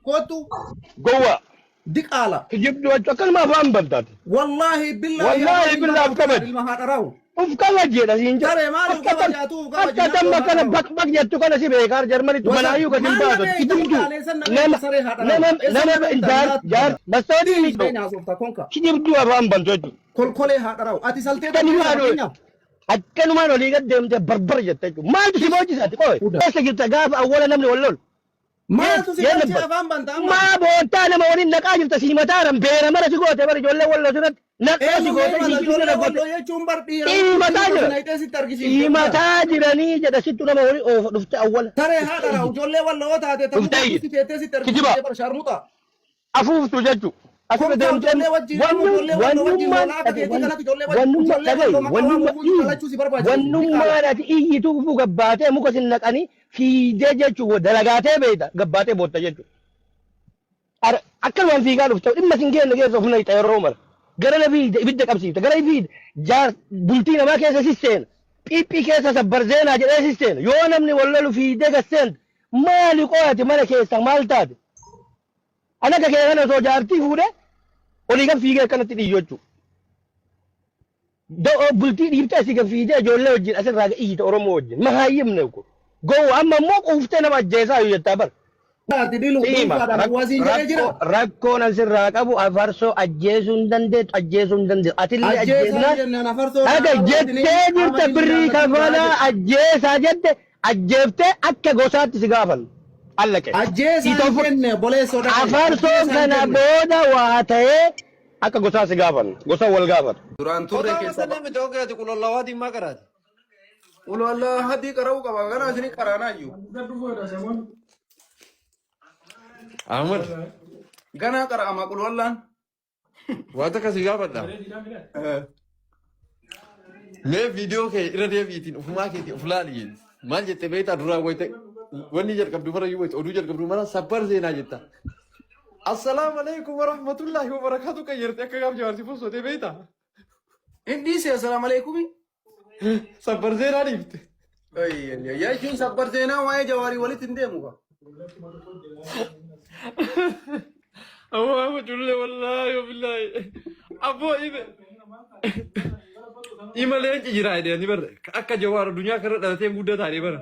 كوتو جوا ديك آلا تجيب دوت كل ما فهم بلدات والله بالله والله بالله بكبد المهارة وفكما جينا سينجا ترى ما لو كما جاتو حتى تم كان بك جتو كان سي بيكار جرمني تمنايو كتم بادو تجيبو نما جار بس تودي تجيب دوا فهم بلدات كل كل هذا راو أتي سالتة أكن ما نولي قد دم بربر جتة ما تسيبوجي ساتي كوي بس جبت جاب أولا نملي ولول ما تسيبوجي أفهم بنتا ما بونتانا ما ولين نكاجم تسيما تارم بيرا مرة سيقول تبرج ولا ولا سنت نكاجي قوة إيما تاجر نيجا دسيتو نما ولي أو رفت أول ترى هذا راو جولة ولا وتا تبغى ترى أفوف تججو أسمع دم ونما ناتي إيه توفو قباتة مكسر نكاني في جيجو ودلعاته بيدا قباتة بوتا جيجو أكل وان في قالوا فتو إما سنجين نجيز وفنا يتيرومر قرنا بيد بيد كمسيت قرنا بيد جار بولتينا ما كيسا سيستين بي كيسا سبرزين أجل سيستين يوانا مني ولا في ديك السند مالي قواتي مالا كيسا مالتاد أنا كأنا أنا سوجارتي فوده ولي كان فيجا كانت تيجي دو بلتي يبتأ سيكا فيجا جولة وجين أسر راجع إيه تورم وجين ما هاي منكو جو أما موك أفتنا ما جيسا يجتبر ركو نسر راكبو أفرسو أجيسون دندت أتلي أجيسنا هذا جت تبري كفالا أجيس أجيبت أكا غوسات سيجافل الله كه أجيس boleh soda أفرسو كنا بودا واتة أكا غوسا سيجافل غوسا والجافل duraan turre keessa namni tokko gadi kulolla waati ma karaati ulwalla hadi qarau qaba kana asini qarana iyyuu Ahmad gana qara'ama ulwallaan wata kasi gaafadha mee viidiyoo kee irra deebiitiin ufumaa keetii uflaali maal jette beektaa duraa wayite wanni jalqabdu mara yoo wayite oduu jalqabdu mara sabbar seenaa jetta assalaamu alaykum warahmatullaahi wabarakaatu kan yerte akka gaaf jawaarsi fossootee beektaa hindi se assalamu alaykum sabbar seenaa dhiifte yaa jechuun sabbar seenaa waa'ee jawaarii walitti hin deemu ka amma julle wallaahi wabillaahi abboo ibe imalee jira ideeni bar akka jawaar dunyaa kana dhalatee guddataa dee bara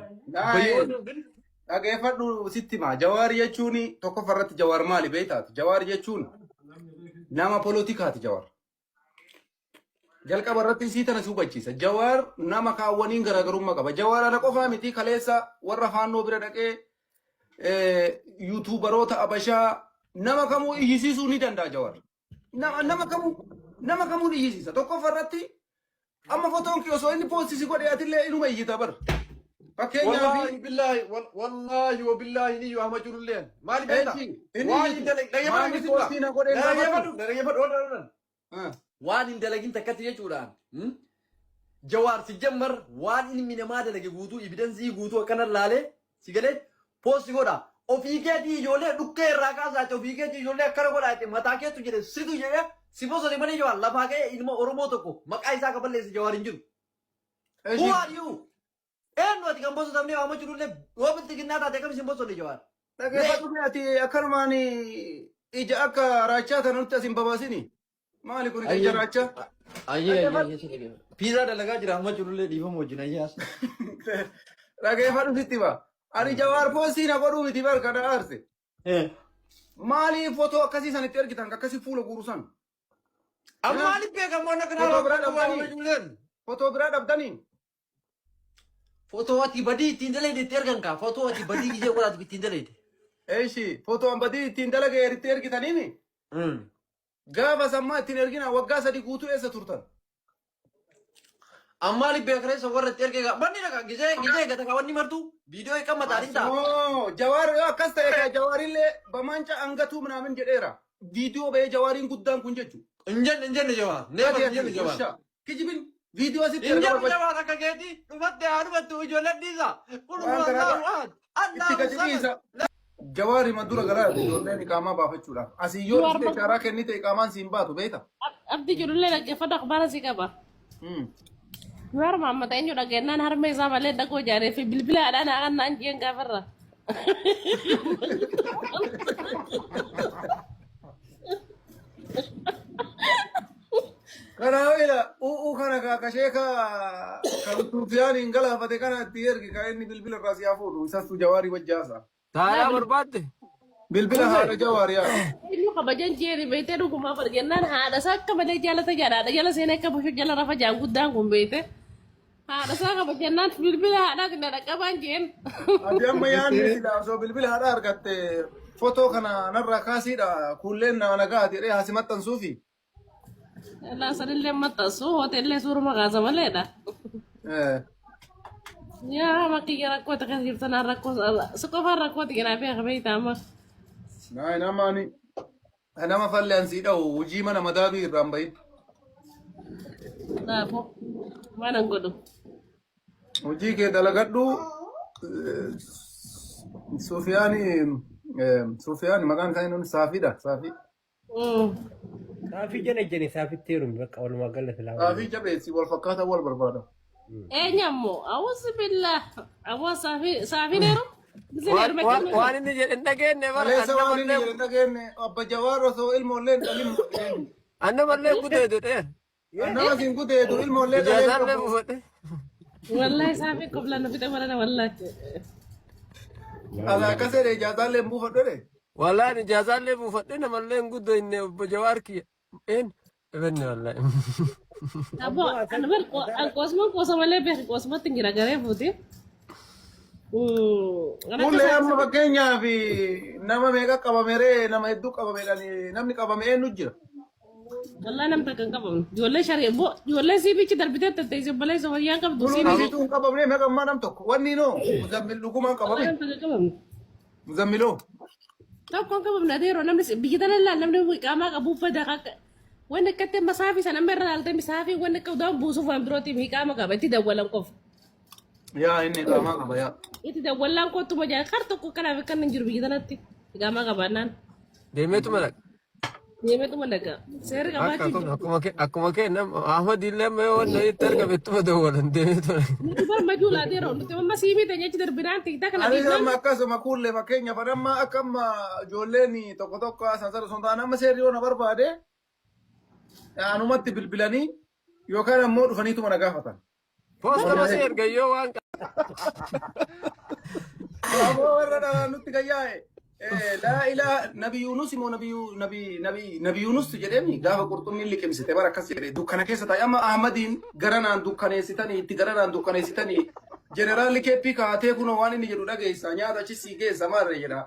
dhageeffadhu sitti maa jawaar jechuun tokko farratti jawaar maali beektaati jawaar jechuun nama poolitikaati jawaar jalqaba irratti sii tana si hubachiisa jawaar nama kaawwaniin garaagarummaa qaba jawaar ana qofaa miti kaleessa warra faannoo bira dhaqee yuutuubaroota abashaa nama kamuu iyyisiisuu ni danda'a jawaar nama kamuu iyyisiisa tokko farratti amma fotoon kee osoo inni poostisi godhe atillee inuma iyyita bar wallahi billahi wallahi wa billahi ni yoo ama jirulleen maali beekta waan hin dalagin takkatti jechuudhaan jawaar si jammar waan inni namaa dalage guutuu evidensii guutuu akkana laalee si galee poosti godha ofii keetii ijoollee dhukkee irraa kaasaate ofii keetii ijoollee akkana godhaate mataa keetu jedhe situ jedhe si bosone malee jawaar lafaa ka'e ilma oromoo tokko maqaa isaa kaballeesse jawaar hin jiru who are you eenyu ati kan bosotamne waama jirullee yoo biltiginnaa taate kam isin bosone jawaar dhageeffadhu ati akkanumaan ija akka raachaa tanutti asin babaasini maali kun ija raachaa ayyee piizaa dalagaa jira amma jirullee dhiifama wajjin ayyaas dhageeffadhu sitti ba ani jawaar poostii na godhuu miti bar kana aarse maali footoo akkasii sanitti ergitan akkasii fuula guuru san amma maaliif beekamoo na kana footoo biraa dhabdanii footoo ati badii ittiin dalagne itti ergan kaa footoo ati badii ijee godhaati ittiin dalagne eeshi footoo an badii ittiin dalage eritti ergitaniimi gaafa sammaa ittiin ergina waggaa 3 guutuu eessa turtan amma li beekresa warra itti erge banni naga gizee gata ka wanni martu viidiyoo eeqama taarinta jawaar akkas ta'e ka jawaarillee bamanca angatu ምናምን jedheera viidiyoo ba'ee jawaariin guddaan kun jechu injenne jawaar neefa injenne jawaar kijibin viidiyoo sitti injenne jawaar akka keeti dhumatte haadhumatti ijoollee dhiisa kun itti gadiisa jawaari madura garaa ijoolleen iqaamaa baafachuudhaaf asii yoo dhufte shaaraa kennite iqaamaan siin baatu beeta abdi ijoollee dhaggeeffadhu akhbaara si qaba Luar mama tanya udah genan harme sama le dago jare fi bilbila ada anak anak anjing kabar Kana ila kana ka sheeka kan Sufyaan ingala fate kana tiyergi ka inni bilbila rasiya fudu isastu jawari wajjasa. Taayaa barbaadde. Bilbila haadha jawaari yaa. Inni kabajan jeeri beekte dhuguma fargennaan haadha isaa akka malee jaalata jaadha jala seenee akka bushu jala rafa jaan guddaan kun beekte. Haadha isaa kabajannaan bilbila haadhaa kana dhaqqabaan jeen. Ati amma yaanni sila so bilbila haadha argatte foto kana narra kaasiidha kulleen na nagaati dhee hasi maxxansuufi. Laa sanillee maxxansu hoteellee suuruma kaasa maleedha. Yaa makiyya rakkoota kan jirtanaan rakkoo qofaan rakkooti kanaa beeka beekta amma. Naai namaani nama falleen siidha hojii mana madaabii irraan bahin. Dhaafoo mana godhu. Hojii kee dalagadhu Sufiyaani maqaan isaa inni Saafiidha Saafii. Saafii jene saafitti heerumi bakka walumaa gala filaa. Saafii jabeessi wal fakkaata wal barbaada. Eenyammoo awwaasi billaa awwaasa saafii neeru. Waan inni jedhe hin dhageenye bara. Aleessa waan inni jedhe hin dhageenye abba Jawaar osoo ilmoolleen dhalin. Annamallee gudeedu dhee. Annama siin gudeedu ilmoollee Ijaazaallee dhalin. buufadhe. Wallahi saafii qoflaan nu fite marana wallahi. Ala akkasee ijaazaallee buufadhu dhee. Wallaan ijaazaallee buufadhe namallee hin guddoyne obbo Jawaar kiyya. Een ebenne wallahi. Abo anamal qoosuma malee beeku qoosumatti jira garee fuuti. Mullee amma fakkeenyaaf nama meeqa qabameree nama hedduu qabameedhaan namni qabame eenyu jira. Wallahi namta kan qabamu. Ijoollee sharii ijoollee siibichi darbitee tatteessee balee sofayyaan qabdu Buluun siibichi. asiitu hin qabamne meeqa ammaa nam tokko wanni noo muzammil dhugumaan qabame. Namta kan qabamu. Muzammiloo. Tokko kan qabamu adeeroo namni biyya tana ilaalu namni qaamaa qabu uffata akka wanni akkatti masaafi sana amma irra laaltee misaafi wanni akka udaan buusuuf waan birootiif hiiqaama qaba itti dawwalan qofa. Yaa inni qaamaa qaba yaa. Itti dawwalaan kottuma jaa kar tokko kanaaf kan hin jiru biyya tanatti hiiqaama qabaannaan. Deemeetu malaqa. Deemeetu malaqa. Seerri qabaachuu. Akkuma kenna Ahmad illee mee wanna itti argamettuma dawwalan deemeetu malaqa. Nuti bar majuulaa adeeroo nuti amma siimii ta'e jechi darbinaan tiiktaa kana Anis amma akkasuma kuullee fakkeenyaaf amma akka amma ijoolleen tokko tokko sansara sun ta'an amma seerri yoo na barbaade anumatti bilbilanii yookaan ammoo dhufaniituma na gaafatan. Poosta masee ergayyoo waan Ammoo warra dhalaa nutti gayyaa'e. Laa ilaa nabi Yunus immoo nabi Yunus jedhemi gaafa qurxummiin liqimsite bara akkas jedhe dukkana keessa taa'e amma Ahmadiin garanaan dukkaneessitanii itti garanaan dukkaneessitanii jeneraalli keeppii kaatee kunoo waan inni jedhu dhageessa nyaata achi sii geessa maarre jedha.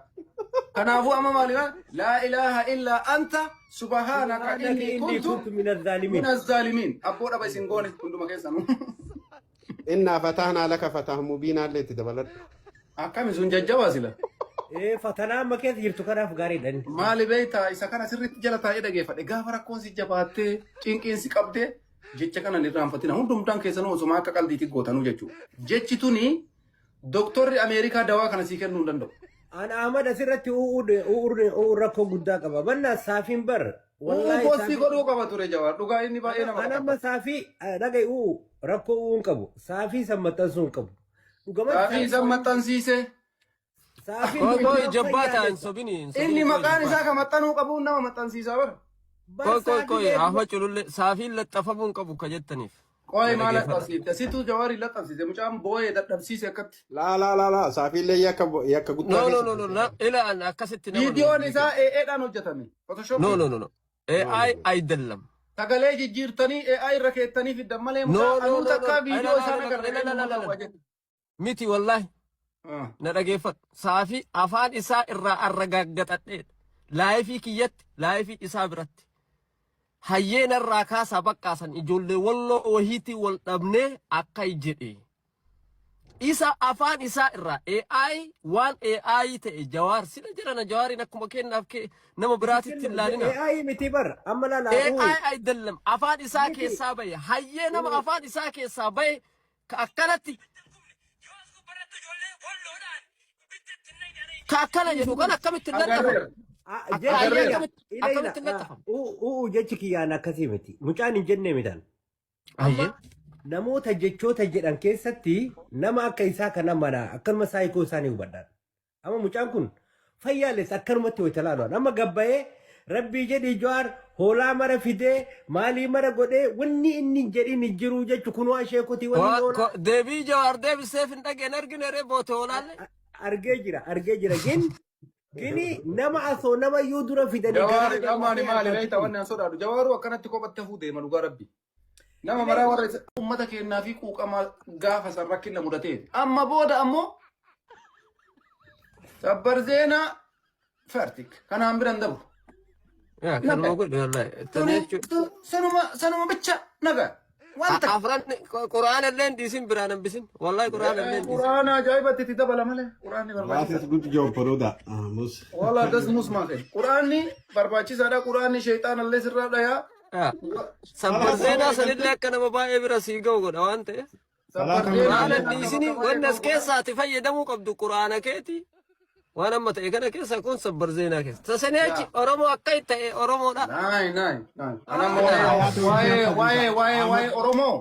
Kanaafuu amma maalidha laa ilaaha illaa anta subhaanaka inni kuntu minaz-zaalimiin abboo dhaba isin goone hunduma keessanuu. Inna fatahna laka fatahan mubiinaa illee itti dabaladhu. Akkami sun jajjabaa sila. fatanaa amma keessa jirtu kanaaf gaariidha. Maali beektaa isa kana sirriitti jala taa'ee dhageeffadhe gaafa rakkoon si jabaattee cinqiinsi qabdee jecha kana irraanfatina hundumtaan keessanuu osuma akka qalbiitti gootanuu jechuudha. Jechi tuni doktorri Ameerikaa dawaa kana sii kennuu hin danda'u. Ana Ahmad asirratti rakkoo guddaa qaba. Bannaa saafiin bar. Postii godhuu qaba ture Jawaar dhugaa inni baay'ee nama qaba. Amma saafii dhaga'i rakkoo hin qabu. Saafii san maxxansuu hin qabu. Saafii san maxxansiise. Koi jabbata sobini. Inni maqaan isaa kan maxxanuu qabu nama maxxansiisaa bara. Koi hafa cululle saafii laxafamuun qabu ka jettaniif. Koi maal laxafsiifte situ Jawaari laxafsiise mucaan boo'ee dadhabsiise akkatti. La saafii illee yakka guddaa. No ila an akkasitti nama. Viidiyoon isaa AI'dhaan hojjetame. Photoshop. No AI አይደለም. Sagalee jijjiirtanii AI irra keettanii fiddan malee mucaan takka viidiyoo isaa agarra. Miti wallahi. Na dhageeffadhu saafii afaan isaa irraa arragaaggatadheedha. Laayifii kiyyatti laayifii isaa biratti. Hayyeena irraa kaasaa baqqaasan ijoollee walloo wahiitii wal dhabnee akka jedhe. Isa afaan isaa irraa AI waan AI ta'e Jawaar sila jirana Jawaariin akkuma kennaaf nama biraatitti ilaalina. AI miti bar amma laala. AI ayidallam afaan isaa keessaa bahe hayyee nama afaan isaa keessaa bahe akkanatti. Akkana jedhu kan akkamitti lallafamu. Akkamitti lallafamu. Jechi kiyyaan akkasii miti. Mucaan hin jenne mitan. Namoota jechoota jedhan keessatti nama akka isaa kana mana akkanuma saayikoo isaanii hubadhaan. Amma mucaan kun fayyaalessa akkanumatti wayita laaluudhaan. Amma gabbayee rabbii jedhii Jawaar hoolaa mara fidee maalii mara godhee wanni inni jedhin hin jiru jechuun kun waan sheekuti wanni hoolaa. Deebii Jawaar deebiseef hin dhageen argine ree boote hoolaalle. Argee jira gini nama asoo nama iyyuu dura fidanii. Jawaari amaani maali beekta wanni an sodaadhu. Jawaaru akkanatti kophatti hafuu deema dhugaa rabbi. Nama maraa warra uummata kennaa fi quuqama gaafa san rakkina mudatee. Amma booda ammoo sabbar zeenaa fertik kanaan biran dabru. Kanuma godhe wallahi. Sanuma bicha naga. Wanta. Afran Qur'aan illee diisin biraan hambisin. Wallahi Qur'aan illee diisin. Qur'aan ajaa'ibatti itti dabala malee. Qur'aan ni barbaachisa. Waatis guutu jawwaroodha. Mus. Wala das musmaa ta'e. Qur'aan ni barbaachisaadha. Qur'aan ni sheexaan illee sirraa dhayaa. Sabbar zeenaa sanillee akka nama baay'ee bira sii ga'u godha waan ta'eef. Qur'aana diisini wanni as keessaati fayyadamuu qabdu Qur'aana keeti. Waan amma ta'e kana keessa kun sabbar zeenaa keessa. Tasanii achi Oromoo akka itti ta'e Oromoodha. Nai. Anammoo waa'ee Oromoo.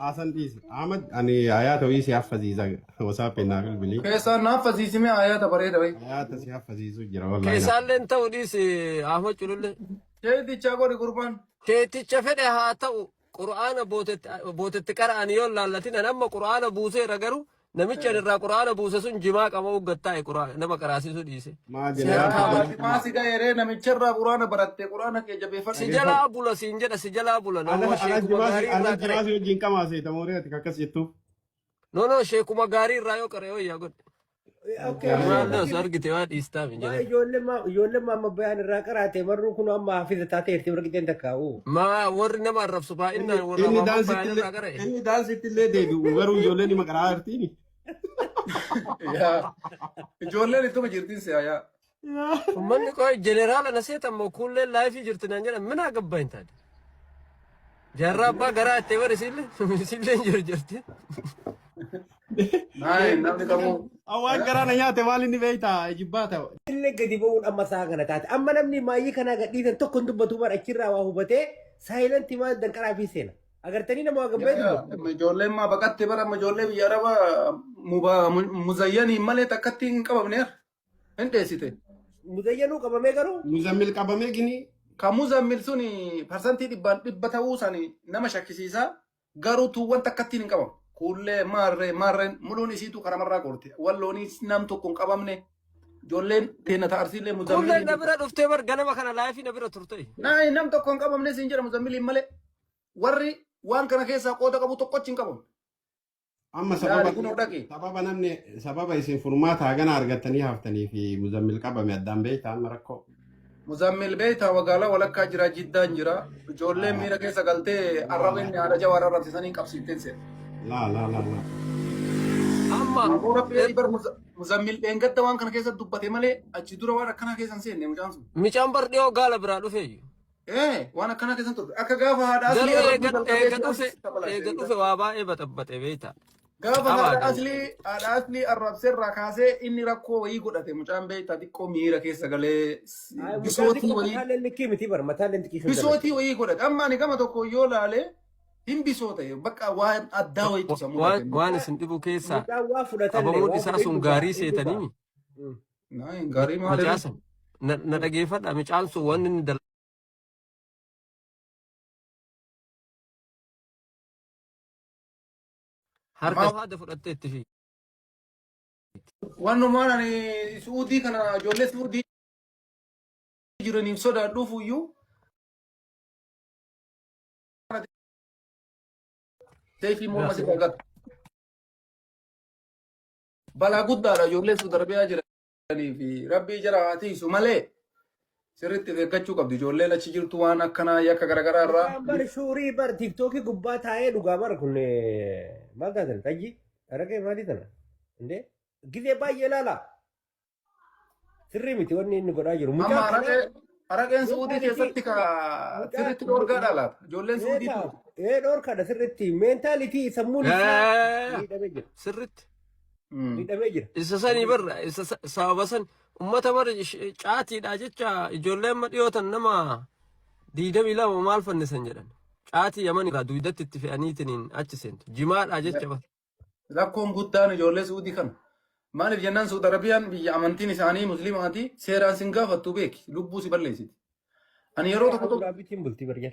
Asan diisi. Ahmad ani ayata wii si haffaziisa wasaappii naa bilbilii. Keessaan naaf fasiisime ayata bareeda wayi. Ayata si haffaziisu jira wallahi. Keessaallee ta'u dhiisi Ahmad Culullee. Keeticha godhi gurbaan. Keeticha fedhe haa ta'u Qur'aana bootetti qara'anii yoo laallatin amma Qur'aana buuseera garuu namicha irraa Qur'aana buuse sun jimaa qaba uggattaa'e Qur'aana nama qaraasisu dhiise. Maasi ga'eeree namicha irraa Qur'aana barattee Qur'aana kee jabeeffadhe. Si jalaa bula siin jedha si jalaa bula. Ana jimaasi wajjin qamaase tamooree ati akkas jettuuf. No sheekuma gaarii irraa yoo qaree wayyaa godhe. Maallas argite waa dhiistaa mi jedhe. Ijoolleen amma bayaan irraa qaraate marruu kun amma hafiza taatee irti warqixeen takkaa'u. Maa warri nama arrabsu baay'inaan warra bayaan irraa qaree. Inni daansitti illee deebi'u garuu ijoolleen ima qaraa jirtiini. Ijoolleen ittuma jirtiin si'aayaa. Uummanni koo jeneraala na seetan kuullee laayifii jirti naan jedhan mina gabbaa hin taane. Jaarraa abbaa garaa itti bari sillee hin jiru jirti. Namni kamuu. Awwaan garaa na nyaate maal inni beektaa jibbaa ta'u. Illee gadi ba'uun amma saa kana taate amma namni maayii kanaa gadhiisan tokko hin dubbatu bara achirraa waa hubatee saayilantii maal danqaraa fi seena. Agartanii nama waa gabbee jiru. Ijoolleen maa baqatte bara ijoollee biyya arabaa muzayyanii malee takkatti hin qabamneer. Hin dheessite. Muzayyanuu qabamee garuu. Muzammil qabamee gini. Kan muzammil suni parsantii dhibba ta'uu sani nama shakkisiisaa garuu tuuwwan takkatti hin qabamu. Kuullee maarreen muluun isiitu karamarraa qorte. Walloonis nam tokko hin qabamne. Ijoolleen teena ta'arsiillee muzammil. Kuullee na bira dhuftee bar ganama kana laayifii na bira turte. Nam tokko hin qabamne siin jedha muzammiliin malee. Warri waan kana keessaa qooda qabu tokkochi hin qabamu. Amma sababa isin furmaata hagana argattanii haftanii fi muzammil qabame addaan beektaa amma rakkoo. Muzammil beektaa magaalaa walakkaa jira jiddaan jira. Ijoolleen miira keessa galtee arrabeen haadha jawaara rabsisanii qabsiifteen seera. La. Amma muzammil dheengadda waan kana keessa dubbate malee achi dura waan akkanaa keessan seenne mucaan sun. Micaan bar dhiyoo gaala biraa dhufeeyyu. Waan akkanaa keessan turre akka gaafa haadha eega dhufe waa baay'ee baxabbaxe beektaa. Gaafa haadha asli arrabseerraa kaasee inni rakkoo wayii godhate mucaan beektaa xiqqoo miira keessa galee bisootii wayii godhate. Amma ani gama tokko yoo laale hin bisoota bakka waan addaa wayitu sammuu. Waan isin dhibu keessaa qabamuun isaa sun gaarii seetanii. Gaarii maali? Na dhageeffadha micaan sun wanni inni harka haada fudhattee itti fi. Wanumaan ani suudii kana ijoollee suudii jiraniif sodaadhuuf iyyuu. Seefii morma si dhagata. Balaa guddaadha ijoollee su darbiyaa jiranii fi rabbii jara haa tiisu malee sirriitti eeggachuu qabdi ijoolleen achi jirtu waan akkanaa yakka garaagaraa irraa. Bar shuurii bar tiiktookii gubbaa taa'ee dhugaa bara kun maal taatan tajji araqee maalii tana indee gizee baay'ee laala sirrii miti wanni inni godhaa jiru. Araqeen suudii keessatti sirriitti dhoorgaadha laata ijoolleen suudii. Dhoorkaadha sirriitti meentaalitii sammuun miidhamee jira. Sirriitti. Miidhamee jira. Isa sanii barra isa sababa san ummata bara caatiidha jecha ijoolleen amma dhiyootan nama 22 maal fannisan jedhan. Caatii yaman irraa duwidatti itti fe'aniitiin achi seentu. Jimaadha jecha bara. Rakkoon guddaan ijoollee suudii kana. maaliif jennaan Saudi Arabiyaan biyya amantiin isaanii musliimaati seeraan sin gaafattu beeki lubbuu si balleessiti. Ani yeroo tokko tokko Gaabitiin bultii barjaa.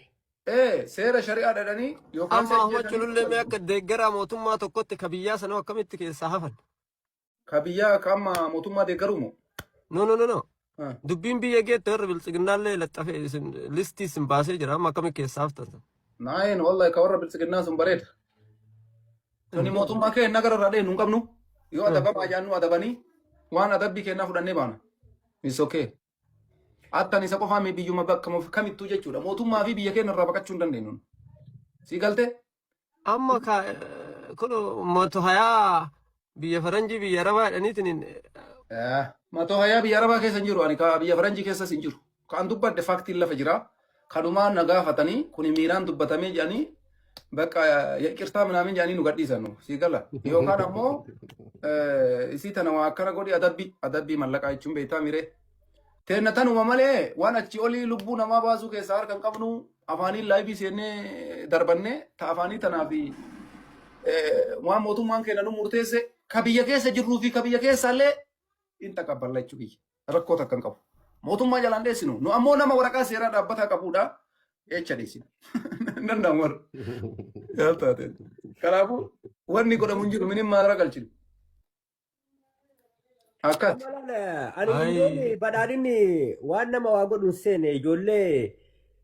seera shari'aa dhadhanii yookaan Amma ahuma culullee mee akka deeggaraa mootummaa tokkotti ka biyyaa sanoo akkamitti keessaa hafan? ka biyyaa akka amma mootummaa deeggaru moo? No. Dubbiin biyya geette warra biltsiginnaallee laxxafee listii sin baasee jira amma akkamitti keessaa haftan? Naayin wallahi ka warra biltsiginnaa sun bareeda. Tuni mootummaa kee nagara irraa dhee nun qabnu yoo adabamaa jaannu adabanii waan adabbii kennaa fudhannee baana. Is okay. Attan isa qofaa mee biyyuma bakka kamittuu jechuudha. Mootummaa fi biyya keenya irraa baqachuu hin dandeenyu. Sii galtee? Amma kun mooto hayaa biyya faranjii biyya arabaa jedhaniitiin Matoo hayaa biyya arabaa keessa hin jiru. Ani ka biyya faranjii keessas hin jiru. Kan dubbadde faaktiin lafa jira. Kanumaan na gaafatanii kuni miiraan dubbatamee jedhanii bakka qirtaa minaamin jedhanii nu gadhiisan. Sii gala. Yookaan ammoo isii tana waa akkana godhi adabbii mallaqaa jechuun beektaa miree. Teenna tanuma malee waan achi olii lubbuu namaa baasuu keessaa harka hin qabnu afaaniin laayivii seennee darbannee ta afaanii tanaa fi waan mootummaan keenya nu murteesse ka biyya keessa jirruu fi ka biyya keessaallee hin taqabballa jechuu biyya rakkoo takka hin qabu. Mootummaa jalaan dheessinu nu ammoo nama waraqaa seeraa dhaabbataa qabuudha jecha dheessinu. Danda'amu warra. Yaaltaate. Kanaafuu wanni godhamu hin jiru minim maara galchinu. Akkas. Ani ijoollee badhaadhinni waan nama waa godhuun seene ijoollee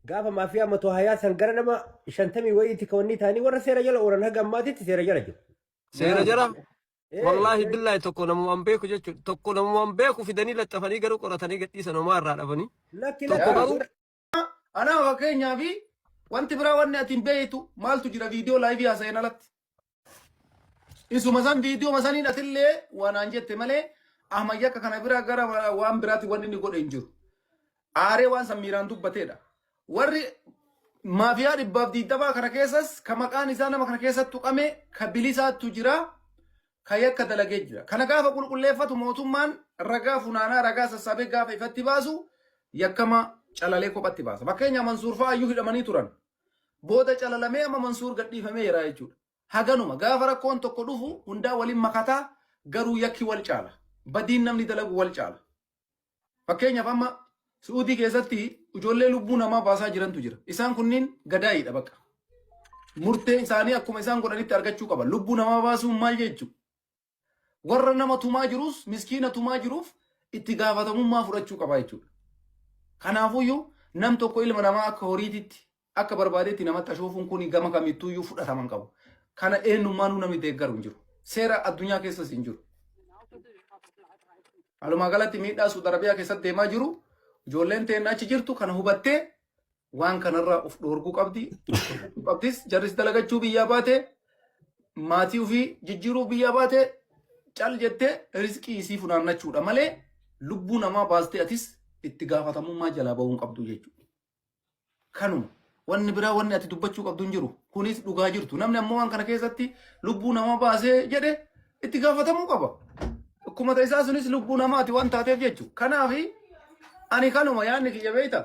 gaafa maafiyaa matoo hayaa san gara nama 50 wayiitti kawanii ta'anii warra seera jala oolan haga ammaatitti seera jala jiru. seera jara. Wallahi billahi tokko namumaan beeku jechuudha. Tokko namumaan beeku fidanii laxxafanii garuu qoratanii gadhiisan homaa irraa dhabanii. Tokko garuu. Anaa fakkeenyaa fi wanti biraa wanni ati hin beektu maaltu jira viidiyoo laayivii haasa'een alatti. Isuma san viidiyoo masaniin atillee waan jette malee Ahmayya akka kana bira gara waan biraatti wanni inni godhe hin jiru. Aaree waan sammiiraan dubbateedha. Warri maafiyaa 220 kana keessas ka maqaan isaa nama kana keessatti tuqame ka bilisaattu jira ka yakka dalagee jira. Kana gaafa qulqulleeffatu mootummaan ragaa funaanaa ragaa sassaabee gaafa ifatti baasu yakkama calalee kophatti baasa. Fakkeenya Mansuur fa'aa iyyuu hidhamanii turan. Booda calalamee amma Mansuur gadhiifamee jira jechuudha. Haganuma gaafa rakkoon tokko dhufu hundaa waliin makataa garuu yakki wal caala. Badiin namni dalagu wal caala. Fakkeenyaaf amma Suudii keessatti ijoollee lubbuu namaa baasaa jirantu jira. Isaan kunniin gadaa'iidha bakka. Murtee isaanii akkuma isaan godhanitti argachuu qaba. Lubbuu namaa baasuun maal jechuudha? Warra nama tumaa jirus miskiina tumaa jiruuf itti gaafatamummaa fudhachuu qaba jechuudha. Kanaafuyyuu nam tokko ilma namaa akka horiititti akka barbaadeetti namatti ashoofuun kun gama kamittuuyyuu fudhataman qabu. Kana eenyummaanuu namni deeggaru hin jiru. Seera addunyaa keessas hin jiru. Walumaa galatti miidhaa Saudi Arabiyaa keessatti deemaa jiru ijoolleen teennaa achi jirtu kana hubattee waan kanarraa of dhoorguu qabdis jarris dalagachuu biyyaa baate maatii ofii jijjiiruu biyyaa baate cal jettee riskii isii funaannachuudha malee lubbuu namaa baastee atis itti gaafatamummaa jalaa ba'uun qabdu jechuudha. Kanuma wanni biraa wanni ati dubbachuu qabdu hin jiru kunis dhugaa jirtu namni ammoo waan kana keessatti lubbuu namaa baasee jedhe itti gaafatamuu qaba. Akkuma isaa sunis lubbuu namaati waan taateef jechuudha. Kanaaf ani kanuma yaadni kiyya beekta.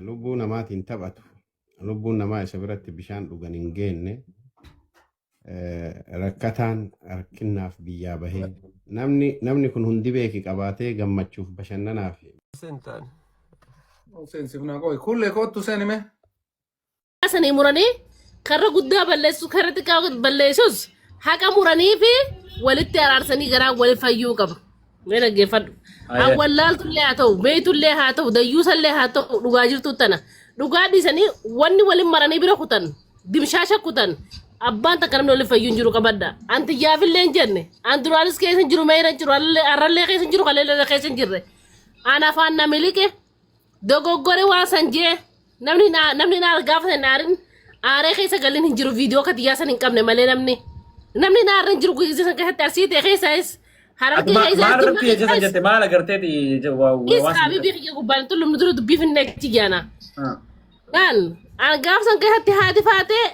Lubbuu namaatiin taphatu. Lubbuun namaa isa biratti bishaan dhugan hin geenne rakkataan harkinnaaf biyyaa bahee namni kun hundi beeki qabaatee gammachuuf bashannanaaf. Seensifnaa qoy kullee kootu seenime. Asanii muranii karra guddaa balleessu karra xiqqaa balleessus haqa muranii fi walitti araarsanii garaa waliif fayyuu qaba. Mee dhaggeeffadhu. Awwallaaltullee haa ta'u, beeytullee haa ta'u, dayyuusallee haa ta'u dhugaa jirtu tana. Dhugaa dhiisanii wanni waliin maranii bira kutan, dimshaasha kutan, abbaan takka namni waliif fayyuu hin jiru qabadda. Anti yaafillee hin jenne, an duraanis keessa hin jiru, meera hin jiru, arrallee keessa hin jiru, kaleellee keessa hin jirre. An afaan na milike, dogoggore waan san jee, namni na gaafatan naarin, aaree keessa galin hin jiru, viidiyoo katiyyaa san hin qabne malee namni naarra hin jiru guyyisa san keessatti arsiitee keessas. Harargee Maalirratti ejjeta jette maal agarteeti Isaabii biyya gubbaan tullumni dura dubbii finne achi jaana. Kan gaafsan keessatti haati faatee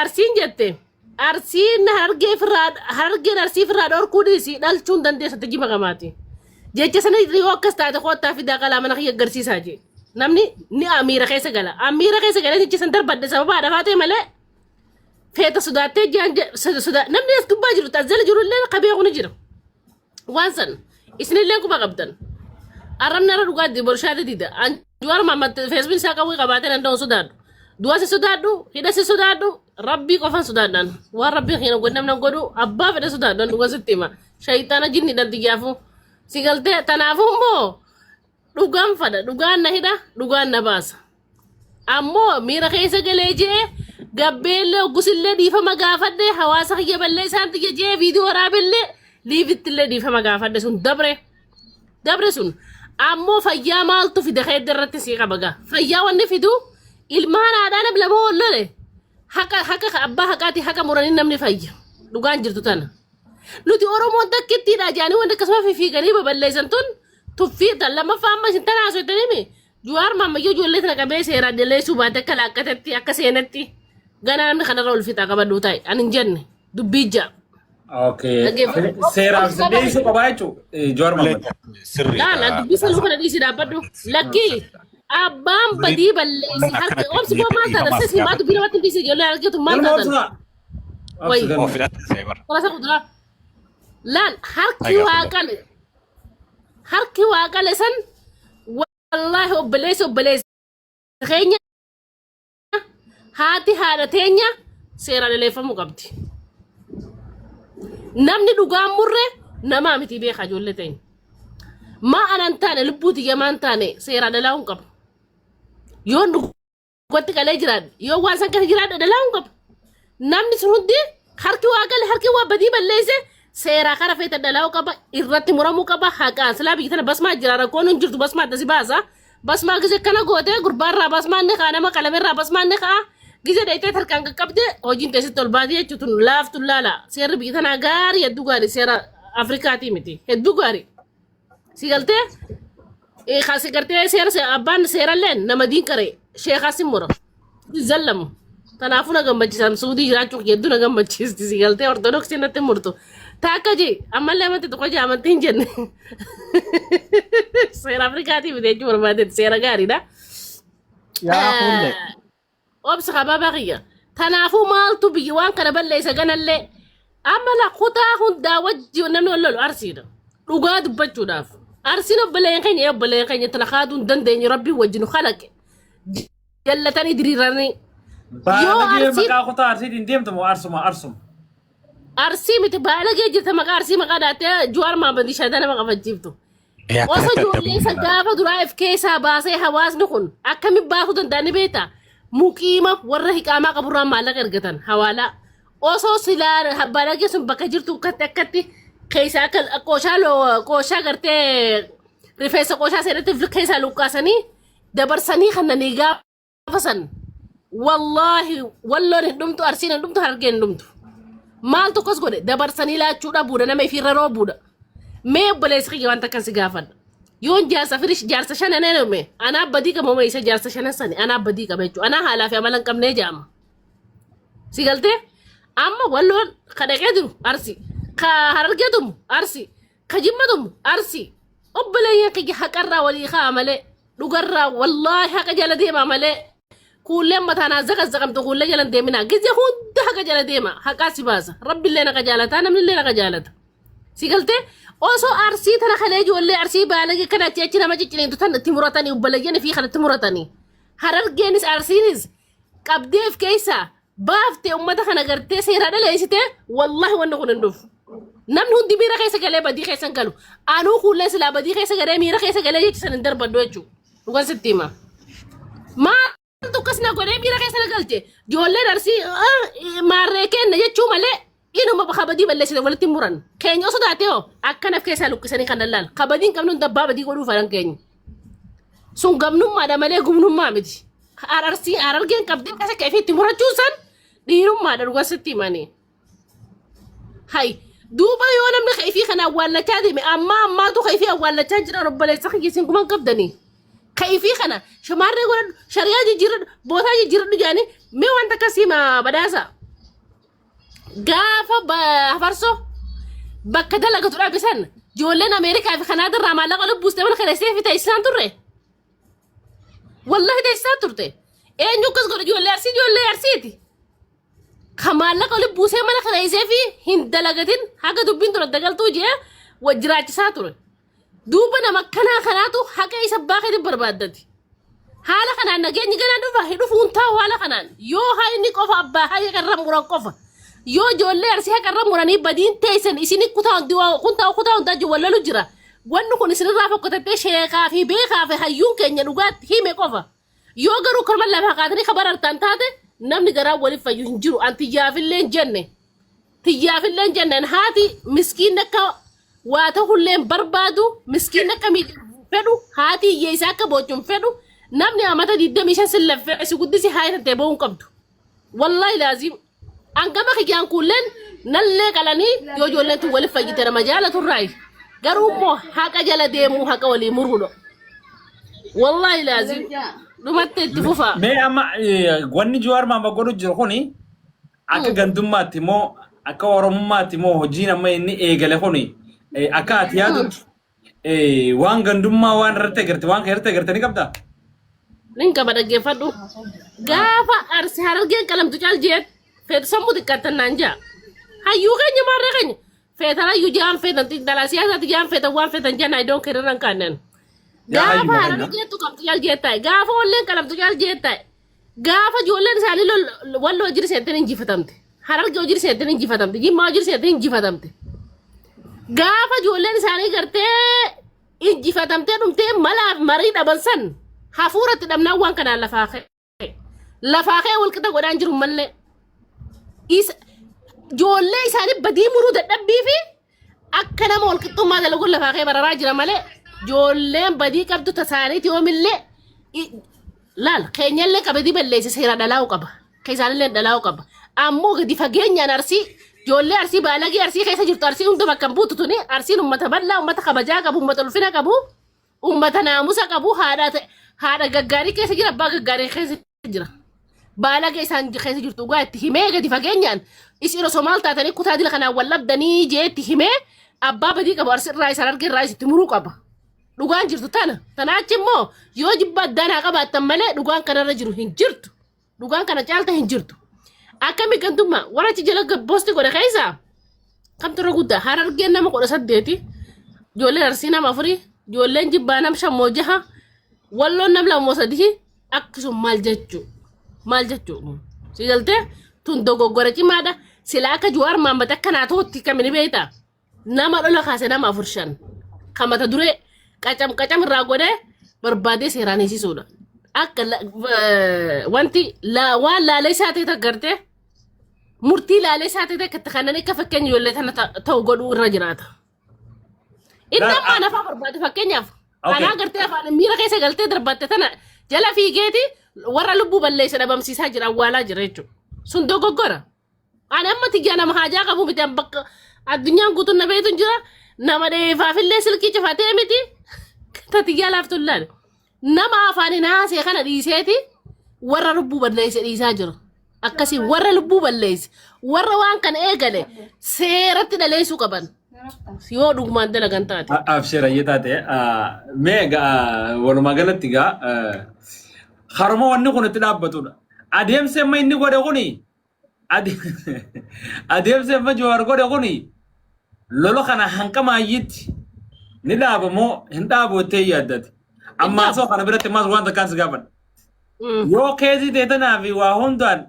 arsiin jette. Arsiin harargeen arsii firraa dhorkuu dhiisii dhalchuun dandeessatti jima qamaati. Jecha sana yoo akkas taate koottaa fi daaqalaa mana kiyya agarsiisaa jee. Namni ni amiira keessa gala. Amiira keessa gala jecha san darbadde sababa haadha faatee malee feeta sodaattee sodaa namni as gubbaa jiru tajaajila jirullee qabee kun jira waan san isinillee quba qabdan arrabni arra dhugaatti borshaate dida juwar mammat feesbuuk isaa qawwee qabaatee danda'u sodaadhu du'a si sodaadhu hidha si sodaadhu rabbii qofan sodaadhaan waan rabbii keenya godhamna godhu abbaa fedhe sodaadhaan dhuga sitti hima shayitaana jinni daldiyaafu si galtee tanaafuu immoo dhugaan fadha dhugaan na hidha dhugaan na baasa ammoo miira keessa galee jee gabbeellee oggusillee dhiifama gaafadhe hawaasa kiyya ballee isaan xiyya jee viidiyoo waraabellee liivittillee dhiifama gaafadhe sun dabre sun ammoo fayyaa maaltu fide keedda irratti sii qabaga fayyaa wanni fidu ilmaan haadhaa nam lama wallole haka abbaa haqaati haka muranii namni fayya dhugaan jirtu tana nuti oromoon takkittiidha jaanii wanta akkasuma fifiiganii baballeessan tun tuffii tan lammaffaa amma isin tanaa soitanimi juwaar maammayyoo ijoollee tana qabee seeraa daleessuu baate akka laakkatatti akka seenatti ganaa namni kanarra ol fixaa qabadhuu taa'e ani hin jenne dubbii ijaa. Seeraaf deebisuu qabaa jechuudha Jawaar Mohaammed. Laala dubbii saluu kana dhiisii dhaabbadhu lakkii abbaan badii balleessi harka oomsi boo maal taata sasii maa dubbii namatti dhiisii ijoollee argeetu maal taatan. Qorasa kuduraa laal harki waaqale san wallaahi obboleessi keenya haati haadha teenya seeraan eleeffamuu qabdi. Namni dhugaan murre namaa miti beekaa ijoollee ta'in. Maa anan taane lubbuuti yamaan taane seeraan dalaa'uun qaba. Yoo dhugatti qalee jiraadhe yoo waan san kana jiraadhe dalaa'uun qaba. Namni sun hundi harki waaqale harki waa badii balleesse seeraa kara feeta dalaa'uu qaba irratti muramuu qaba haqaan silaa biyya tana basmaa jira rakkoon hin jirtu basmaa addasi baasa. Basmaa gisee kana gootee gurbaarraa basmaa inni kaa nama qalameerraa basmaa inni kaa gisee dheeytee harkaan qaqqabde hojiin teessitti ol baatee jechuun laaftu laala seerri biyya tanaa gaarii hedduu gaarii seera Afrikaatii miti hedduu gaarii si galtee si gartee seera abbaan seeralleen nama diinqaree sheekaa simmura zallamu kanaafuu na gammachiisan suudii jiraachuuf hedduu na gammachiisti si galtee ortodoksii natti murtu taakka jee ammallee amanti tokko jee amantii hin jenne seera Afrikaatii miti jechuun barbaadetti seera gaariidha. Obsa kababa kiyya tanaafuu maaltu biyyi waan kana balleessa ganallee amala kutaa hundaa wajji namni wal lolu arsiidha dhugaa dubbachuudhaaf arsiin obboleen keenya tana kaaduun dandeenyu rabbii wajjinu kalaqe jallatanii diriiranii Baalagee maqaa kutaa arsiitiin deemtu moo arsuma? Arsii miti baalagee jirta maqaa arsii maqaa daattee Jawaar Mohaammed shaadana maqaa fachiiftu. Osoo ijoollee isa gaafa duraa if keessaa baasee hawaasni kun akkamitti baasuu danda'ani beektaa? Muqiima warra hiqaamaa qaburraan maallaqa ergatan hawaalaa osoo silaa baalagee sun bakka jirtu akkatti keessaa akka qooshaa gartee rifeensa qooshaa seenatti keessaa luqqaasanii dabarsanii kannanii gaafa san wallaahi walloon hin dhumtu arsiin hin dhumtu hargeen hin dhumtu maal tokkos godhe dabarsanii laachuudha buudha nama ifiirra roobuudha mee obboleessi kiyya waan takkan si gaafadha yoon jaarsa shanan eenyume anaa badii qabu isa jaarsa shanan sani anaa badii qaba jechuudha anaa haalaa fi amala hin qabnee jaama si galtee amma walloon kadhaqee jiru arsi ka harargee tumu arsi ka jimma tumu arsi obboleeyyan kiyya haqarraa walii kaa malee dhugarraa wallaahi haqa jala deemaa malee kuulleen mataanaa zaqamtu kuullee jalan deeminaa gizee hunda haqa jala deema haqaa si baasa rabbillee naqa jaalataa namnillee naqa jaalata si galtee osoo arsii tana kalee ijoollee arsii baalagee kana achi nama cicciniintu tan itti muratanii obboleeyyan fi kanatti muratanii harargeenis arsiinis qabdeef keessaa baaftee ummata kana gartee seeraa dhaleessitee wallaahi wanni kun hin dhufu namni hundi miira keessa galee badii keessa hin galu anuu kuullee silaa badii keessa galee miira keessa galee jechisan hin darbaddu jechuudha dhugan sitti hima maal tokkos na godhee miira keessa na galte ijoolleen arsii maarree kenna jechuu malee inuma kabadii balleessite walitti muran keenya osoo taate hoo akkanaaf keessaa luqqisanii kan lallaal kabadiin qabnuun dabbaa badii godhuu fadhan keenya sun gamnummaadha malee gumnummaa miti arsii arargeen qabdee kasa keefiitti murachuu san dhiirummaadha dhugan sitti himanii hay duuba yoo namni keefii kana awwaallachaa deeme ammaatu keefii awwaallachaa jira obboleessa kiyyeessiin kuman qabdanii keefii kana shamarree godhadhu shariyaa jijjiirradhu bootaa jijjiirradhu jedhanii mee wanta akkasii badhaasa gaafa hafarsoo bakka dalagatu dhaabisan ijoolleen Ameerikaa fi Kanaadarraa maallaqa lubbuustee mana kana seefi taasisaan turre wallahi taasisaa turte eenyu akkas godha ijoollee arsiiti Kamaallaqa oli buusee mana kana isee fi hin dalagatin haga dubbiin ture dagaltuu jee wajjiraachisaa ture. Duuba nama kanaatu haqa isa baaqeetiin barbaaddati. Haala kanaan nageenyi ganaan dhufa hidhufuun taa'u haala kanaan yoo haa inni qofa abbaa haa qarra muran qofa. Yoo ijoollee arsii haqarra muranii badiin teessan isin kutaa hundaa wallalu jira. Wanni kun isinirraa fokkatattee sheekaa fi beekaa fi hayyuun keenya dhugaatti hime qofa. Yoo garuu korma lafa kaatanii kabarartaan taate namni garaa waliif fayyu hin jiru. An tiyyaafillee hin jenne haati miskiin akka waa ta'ullee barbaadu miskiin akka fedhu haati iyyee isaa akka boochuun fedhu namni amata 25 sillaffee si guddisi haa ta'e bo'uun qabdu. Wallahi laazim. Angama kiyyaan kulleen nallee qalanii yoo ijoolleen tun waliif fayyite nama jaalatu irraayi. Garuu immoo haqa jala deemuu haqa walii muruudha. Wallahi laazim. Dhumatti itti fufa. Mee amma wanni Jawaar Mohaammed godhu jiru kuni akka gandummaatti moo akka oromummaatti moo hojiin amma inni eegale kuni akka ati yaadutti waan gandummaa waan irratti agarte waan irratti agarte ni qabda. Nin qaba dhaggeeffadhu. Gaafa arsi harargeen qalamtu caal jeet feetu sammuu xiqqaatan naan jaa. Hayyuu keenya maarree keenya feetara iyyuu jaan feetan xiqqaalaa siyaasaatti jaan feetan waan feetan jaan idoon keerran kanneen. Gaafa harargeetu qabtu caal jeet ta'e gaafa olleen qalamtu caal jeet ta'e gaafa ijoolleen isaanii walloo hojii seetan injifatamte. Harargee hojii seetan injifatamte jimmaa hojii seetan injifatamte. Gaafa ijoolleen isaanii gartee injifatamtee dhumtee malaaf marii dhaban san hafuuratti dhabnaan waan kanaan lafaa kee walqixa godhaan jiru mallee. Ijoollee isaanii badii muruu dadhabbii fi akka nama walqixxummaa dalaguun lafaa kee bararaa jira malee ijoolleen badii qabdu tasaaniiti yoomillee laal keenyallee qabadii balleesse seera dhalaa'u qaba. Keessaanillee dhalaa'u qaba. Ammoo gadi fageenyaan arsii ijoollee arsii baalagii arsii keessa jirtu arsii hunda bakka hin buutu tuni arsiin uummata bal'aa uummata kabajaa qabu uummata ulfina qabu uummata naamusa qabu haadha gaggaarii keessa jira abbaa gaggaarii keessa jira. Baalaga isaan keessa jirtu dhugaa itti himee gadi fageenyaan isin osoo maal taatanii kutaa dila kanaan wallabdanii jee itti himee abbaa badii qabu arsirraa isaan argirraa isitti muruu qaba. Dhugaan jirtu tanaachi immoo yoo jibba addaan haa qabaattan malee dhugaan kanarra jiru hin jirtu. Dhugaan kana caalta hin jirtu. Akkami gandummaa warra achi jala boosti godhe keessaa kamtu irra guddaa harargeen nama 18 ijoolleen arsii nama 4 ijoolleen jibbaa nama 5 walloon nama 2 akkasuma maal jechuu si galtee tun dogoggora cimaadha silaa akka Jawaar Mohaammed akkanaa ta'utti kamini beektaa nama dhola kaase nama 4 kamata duree qacam irraa godhee barbaadee seeraan eegsisuudha. Akka wanti waan laalee isaa ta'e gartee murtii laalee isaa ta'e akka kanneen akka fakkeenya ijoollee tana ta'u godhuu irra jiraata. Inni amma nafaa barbaade fakkeenyaaf anaa gartee afaan miira keessa galtee darbaatte tana jala fiigeeti warra lubbuu balleessa dhabamsiisaa jira awwaalaa jira jechuudha. Sun dogoggora. Ani amma tiyyaa nama haajaa qabu miti bakka addunyaan guutuun na beetu jira nama dheefaafillee silkii cifatee miti tiyyaa laaftullaan. Nama afaan naasee kana dhiiseeti warra lubbuu balleessa dhiisaa jiru. Akkasii warra lubbuu balleessa warra waan kana eegale seeratti dhaleessuu qaban. Yoo dhugumaan dalagan taate. Abshira taate mee walumaa galatti gaa haruma wanni kun itti dhaabbatudha. Adeemsa amma inni godhe kuni adeemsa amma Jawaar godhe kuni lolo kana hanqamaayitti ni dhaabamoo hin dhaabottee yaaddate. Amma soo kana biratti mas wanta kan sigaban. Yoo keezi teetanaa fi waa hundaan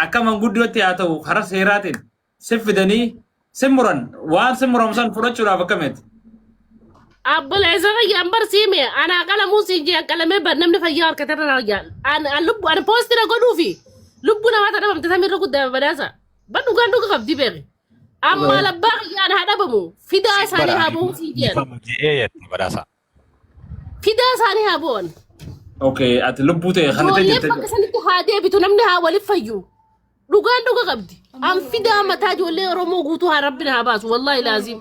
akka manguddootti haa ta'u hara seeraatiin siffidanii simuran waan simuramsan fudhachuudhaaf akkamitti. Abboleessa fayyaan barsiime anaa qalamuu siin jee qalamee namni fayyaa harkatarra argaa ani poostira godhuufi lubbuu namaata dhabamte samiirra guddaa badaasa badhu dhuga qabdi beeki. Amma labbaa fayyaan haa dhabamu fidaa isaanii haa bu'uun siin jeen. Fidaa isaanii haa bu'an. Okay, ati lubbuu ta'e kan ta'e jirte. Bakka sanitti haa deebitu namni haa waliif fayyu. Dhuga qabdi. An fidaa mataa ijoollee Oromoo guutuu haa rabbiin haa baasu wallahi laazim.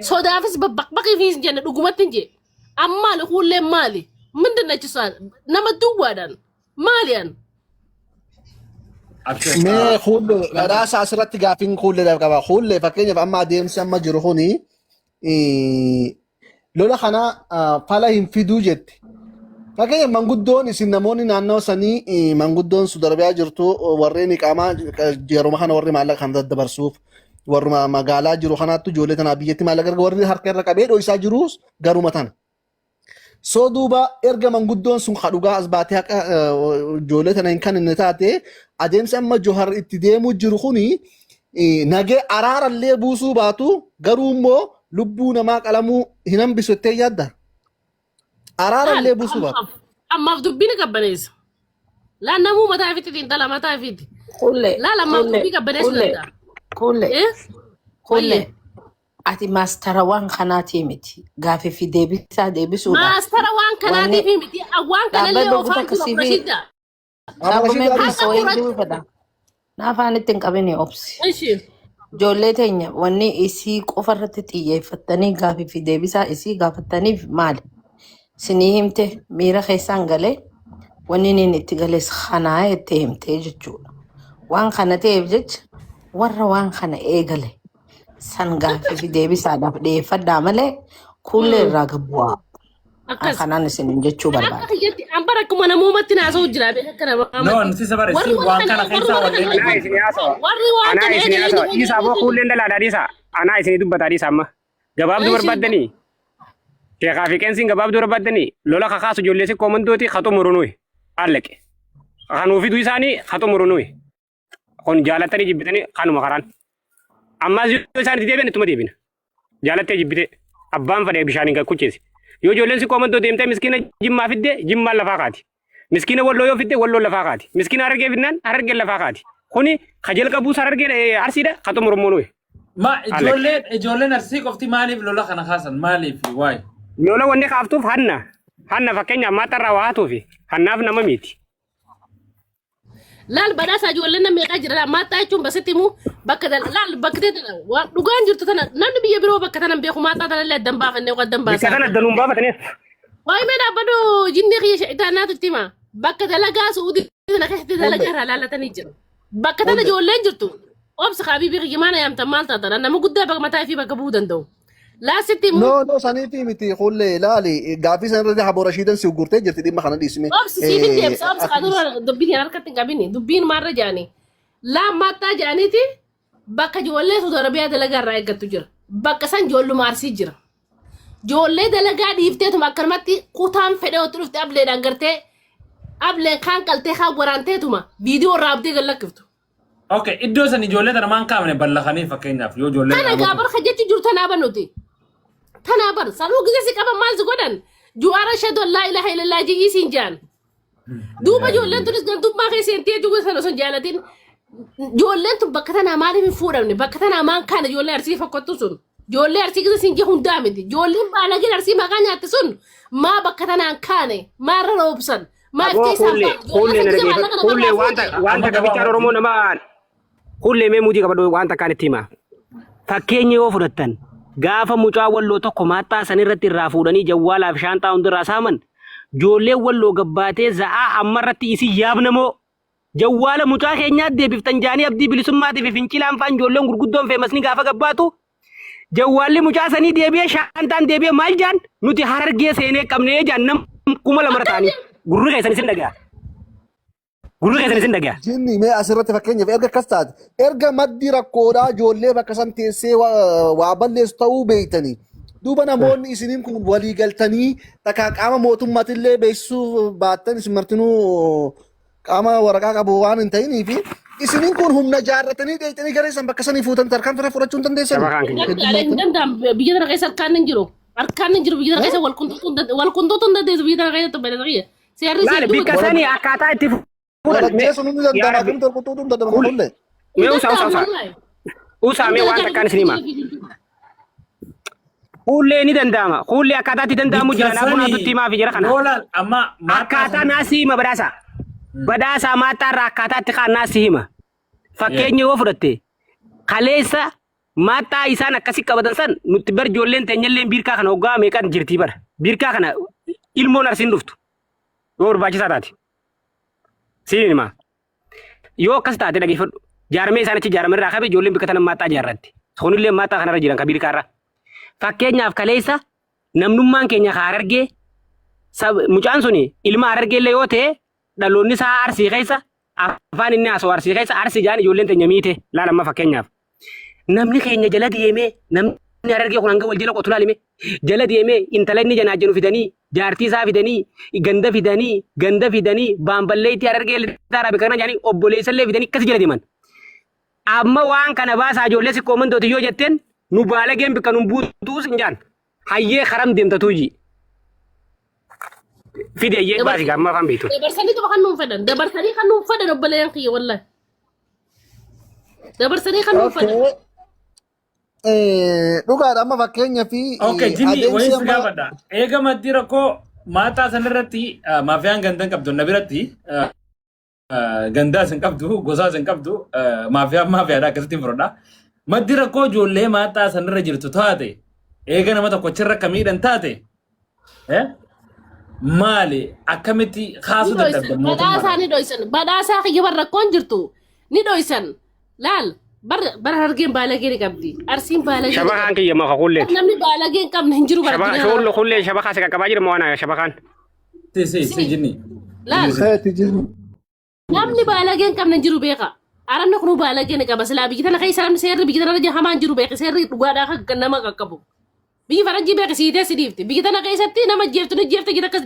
Sodaafis babbaqbaqii fi jenne dhugumatti hin jee. Amma hulleen maali? Mindin achisaa nama duwwaadhaan maaliyan? Mee hullee badhaasa asirratti gaaffiin hulleedhaaf qaba. Hullee fakkeenyaaf amma adeemsi amma jiru kuni. Lola kana fala hin fiduu jette Fakkeenya manguddoon isin namoonni naannoo sanii manguddoon Sudarbiyaa jirtu warreen iqaamaa yeroo kana warri maallaqa kan daddabarsuuf warruma magaalaa jiru kanaattu ijoollee tanaa biyyatti maallaqa erga warri harka irra qabee dho'isaa jirus garuma tana. Soo duuba erga manguddoon sun kadhugaa as baatee haqa ijoollee tana hin kan inni taate adeemsi amma Johar itti deemuu jiru kuni nagee araarallee buusuu baatu garuu immoo lubbuu namaa qalamuu hin hambisu jettee yaadda. Araarallee buusuu baatu. Ammaaf dubbiin qabbaneessa. Laa namuu mataa fitti xiinxala mataa fitti. Kulle. Laa lammaaf dubbii qabbaneessu danda'a. Kulle. Ati maastara waan kanaatii miti. Gaaffii fi deebisuudha. Maastara waan kanaatii miti. Waan kanallee ofaan jiru Rashida. Dhaabamee bilisoo eegduu fedha. Naafaan ittiin qabine obsi. Ijoollee teenya wanni isii qofa irratti xiyyeeffattanii gaaffii fi deebisaa isii gaafattaniif maali? Sinii himte miira keessaan galee wanni inni itti galees kanaa itti himtee jechuudha. Waan kana ta'eef jecha warra waan kana eegale san gaaffii fi deebisaadhaaf dhiyeeffadhaa malee kuulee irraa gabbu'aa. Akkanaan isin jechuu barbaada. An bara akkuma namoomatti naasoo jira beeka nama. No, nti sabare si waan kana keessa wallee. Ana isin yaasoo. Warri waan Ana isin yaasoo. Isa aboo kuuleen dalaadhaa dhiisa. Ana isin dubbataa dhiisa amma. Gabaabduu barbaaddanii. Sheekaa fi qeensiin gabaabduu barbaaddanii lola kakaasu ijoollee si koomandooti haxoo murunuyi. Allaqe. Kanuufidu isaanii haxoo murunuyi. Kun jaalattanii jibbitanii kanuma karaan. Ammas yoo isaanitti deebi'an ittuma deebina. Jaalattee jibbite abbaan fadhee bishaaniin kan kucheessi. Yoo ijoolleen si koomandoo deemtee miskiina jimmaa fidde jimmaan lafaa kaati. Miskiina walloo yoo fidde walloo lafaa kaati. Miskiina harargee finnaan harargeen lafaa kaati. Kuni kajal qabuus harargee arsiidha haxoo murunuyi. Ma ijoolleen arsii qofti maaliif lola kana kaasan maaliif waay? Lola wanni kaaftuuf hanna fakkeenya maatarraa waa haatuufi hannaaf nama miti. Laal badhaasa ijoolleen meeqa jira maataa jechuun basitti immoo bakka laal bakka ta'e waan dhugaan jirtu tana namni biyya biroo bakka tana beeku maataa tana illee addan baafannee addan baasaa. Bakka tana danuun baafataniif. Waa'ee meedhaa badoo jinnee kiyya shaitaanaatu itti hima bakka dalagaa suudii tana keessatti dalagaa irraa laallatanii jiru. Bakka tana ijoolleen jirtu obsa kaabii biyya maana yaamtan maal taatan nama guddaa bakka mataa fi bakka bu'uu danda'u. Laasitti immoo. No saniitii miti kulle laali gaaffii san irratti haboo Rashiidan si gurtee jirti dhimma kana dhiisime. Obsi siifin deebisa obsi kaadura dubbiin harkatti hin qabini dubbiin maarra jaani. Laa maataa jaaniiti bakka ijoollee Sudarbiyaa dalagaa irraa eeggattu jira. Bakka san ijoolluma arsii jira. Ijoollee dalagaa dhiifteetuma akkanumatti kutaan fedhee otti dhufte ableedhaan gartee ableen kaan qaltee kaan waraanteetuma viidiyoo irraa abdii gallakkiftu. Okay, iddoo san ijoollee tana maan kaamne ballaqanii fakkeenyaaf yoo ijoollee. Kana gaabar jechuun jiru tanaa banuuti. Tanaa bar saluu gisee si qaban maal si godhan ju'aara shadoo laa ilaha illallah jii siin jaan. Duuba ijoolleen tunis gantummaa keessatti ejjuu sana osoo jaalatin ijoolleen tun bakka tanaa maaliif hin fuudhamne bakka tanaa maan kaana ijoollee arsii fakkattu sun ijoollee arsii gisee siin jee hundaa miti ijoolleen baalageen arsii maqaa nyaatti sun maa bakka tanaan kaane maarra roobsan maaf keessaa kulle wanta gabicha Oromoo namaa kulle mee muutii qabadhu wanta kaanitti hima. Fakkeenya yoo fudhattan gaafa mucaa walloo tokko maattaa san irratti irraa fuudhanii jawwaalaaf shaantaa hundirraa saaman ijoolleen walloo gabbaatee za'aa ammarratti isi yaabnamoo jawwaala mucaa keenyaatti deebiftan jaanii abdii bilisummaatiif fincilaan faan ijoolleen gurguddoon feemasni gaafa gabbaatu jawwaalli mucaa sanii deebi'ee shaantaan deebi'ee maal jaan nuti harargee seenee qabnee jaan nam kuma lama ta'anii gurri keessan isin dhagaa. Gurri keessan isin dhagaa. Jinni mee asirratti fakkeenyaaf erga akkas taate erga maddi rakkoodhaa ijoollee bakka san teessee waa balleessu ta'uu beeytanii duuba namoonni isiniin kun walii galtanii takkaa qaama mootummaatillee beeksisuu baattan isin martinuu qaama waraqaa qabu waan hin ta'inii fi isiniin kun humna jaarratanii dheeyxanii gara isan bakka sanii fuutan tarkaan fira fudhachuu hin dandeessan. Biyya tana keessa harkaan hin jiru. Harkaan hin jiru biyya tana keessa wal qunxuutu hin dandeessu biyya tana keessatti bareedanii. Seerri Laal bikka sanii akkaataa itti Usaame waan takkaan isin hima. Hullee ni danda'ama. Hullee akkaataatti danda'amu jira. Naafuu naatutti himaa fi jira kana. Akkaataa naasii hima badhaasa. Badhaasa maattaarraa akkaataatti kaan naasii hima. Fakkeenya yoo fudhatte kaleessa maattaa isaan akkasii qabatan san nuti bar ijoolleen teenyalleen biirkaa kana hoggaa meeqan jirtii bara. Biirkaa kana ilmoon arsiin dhuftu. Yoo barbaachisaa taate. Siinima. Yoo akkas taate dhageeffadhu. Jaaramee isaan achi jaaramerraa qabe ijoolleen bikka tana maattaa jaarratti. Kunillee maattaa kanarra jiran kan biirkaarra. Fakkeenyaaf kaleessa namnummaan keenya harargee mucaan suni ilma Harargeellee yoo ta'e dhaloonni isaa Arsii keessa afaan inni haasa'u Arsii keessa Arsii jaan ijoolleen teenya miite laalamma fakkeenyaaf. Namni keenya jala deemee namni Harargee kun hanga wal jala qotu laalime jala deemee intala inni janaajanu fidanii jaartii isaa fidanii ganda fidanii baamballeetti Harargee taarabe kana jaanii obboleessallee fidanii akkasi jala deeman. Amma waan kana baasaa ijoollee siqqoo mandooti yoo jetteen nu baalageen bikka nu buutuus hin jaan hayyee karam deemtatu hojii. Fide hayyee baasii gamma afaan beektu. Dabarsanii tuba kan nuun fedhan obboleen kiyya wallahi. Dabarsanii kan nuun fedhan. Dhugaadha amma fakkeenyaa fi Okay, Jimmy, wayii si gaafadha. Eega maddii rakkoo maataa sanarratti maafiyaan gandan qabdu na biratti gandaa sin qabdu gosaa sin qabdu maafiyaadha akkasitti fudhadha. Maddii rakkoo ijoollee maataa sanarra jirtu taate eega nama tokko achirra akka miidhan taate maali akkamitti kaasuu dadhabdan mootummaa? Badhaasaa ni dhoysan. Badhaasaa kiyya barra rakkoon jirtu ni dhoysan. Laal bara Harargeen baalagee ni qabdi. Arsiin baalagee. Shabakaan kiyya maka kullee. Namni baalagee hin qabne hin jiru bara. Shoollo kullee shabakaa si qaqqabaa jira moo ana shabakaan? Si jinni. Laal. Namni baalagee hin qabne hin jiru beeka. Aranni kun baalagee ni qaba. Silaa biyyi tana keessa namni seerri biyyi tana hamaan jiru beeka. Seerri dhugaadhaa kan nama qaqqabu. Biyyi faranjii beeka siitee si dhiifti. Biyyi tana keessatti nama jeeftu ni jeefte jira akkas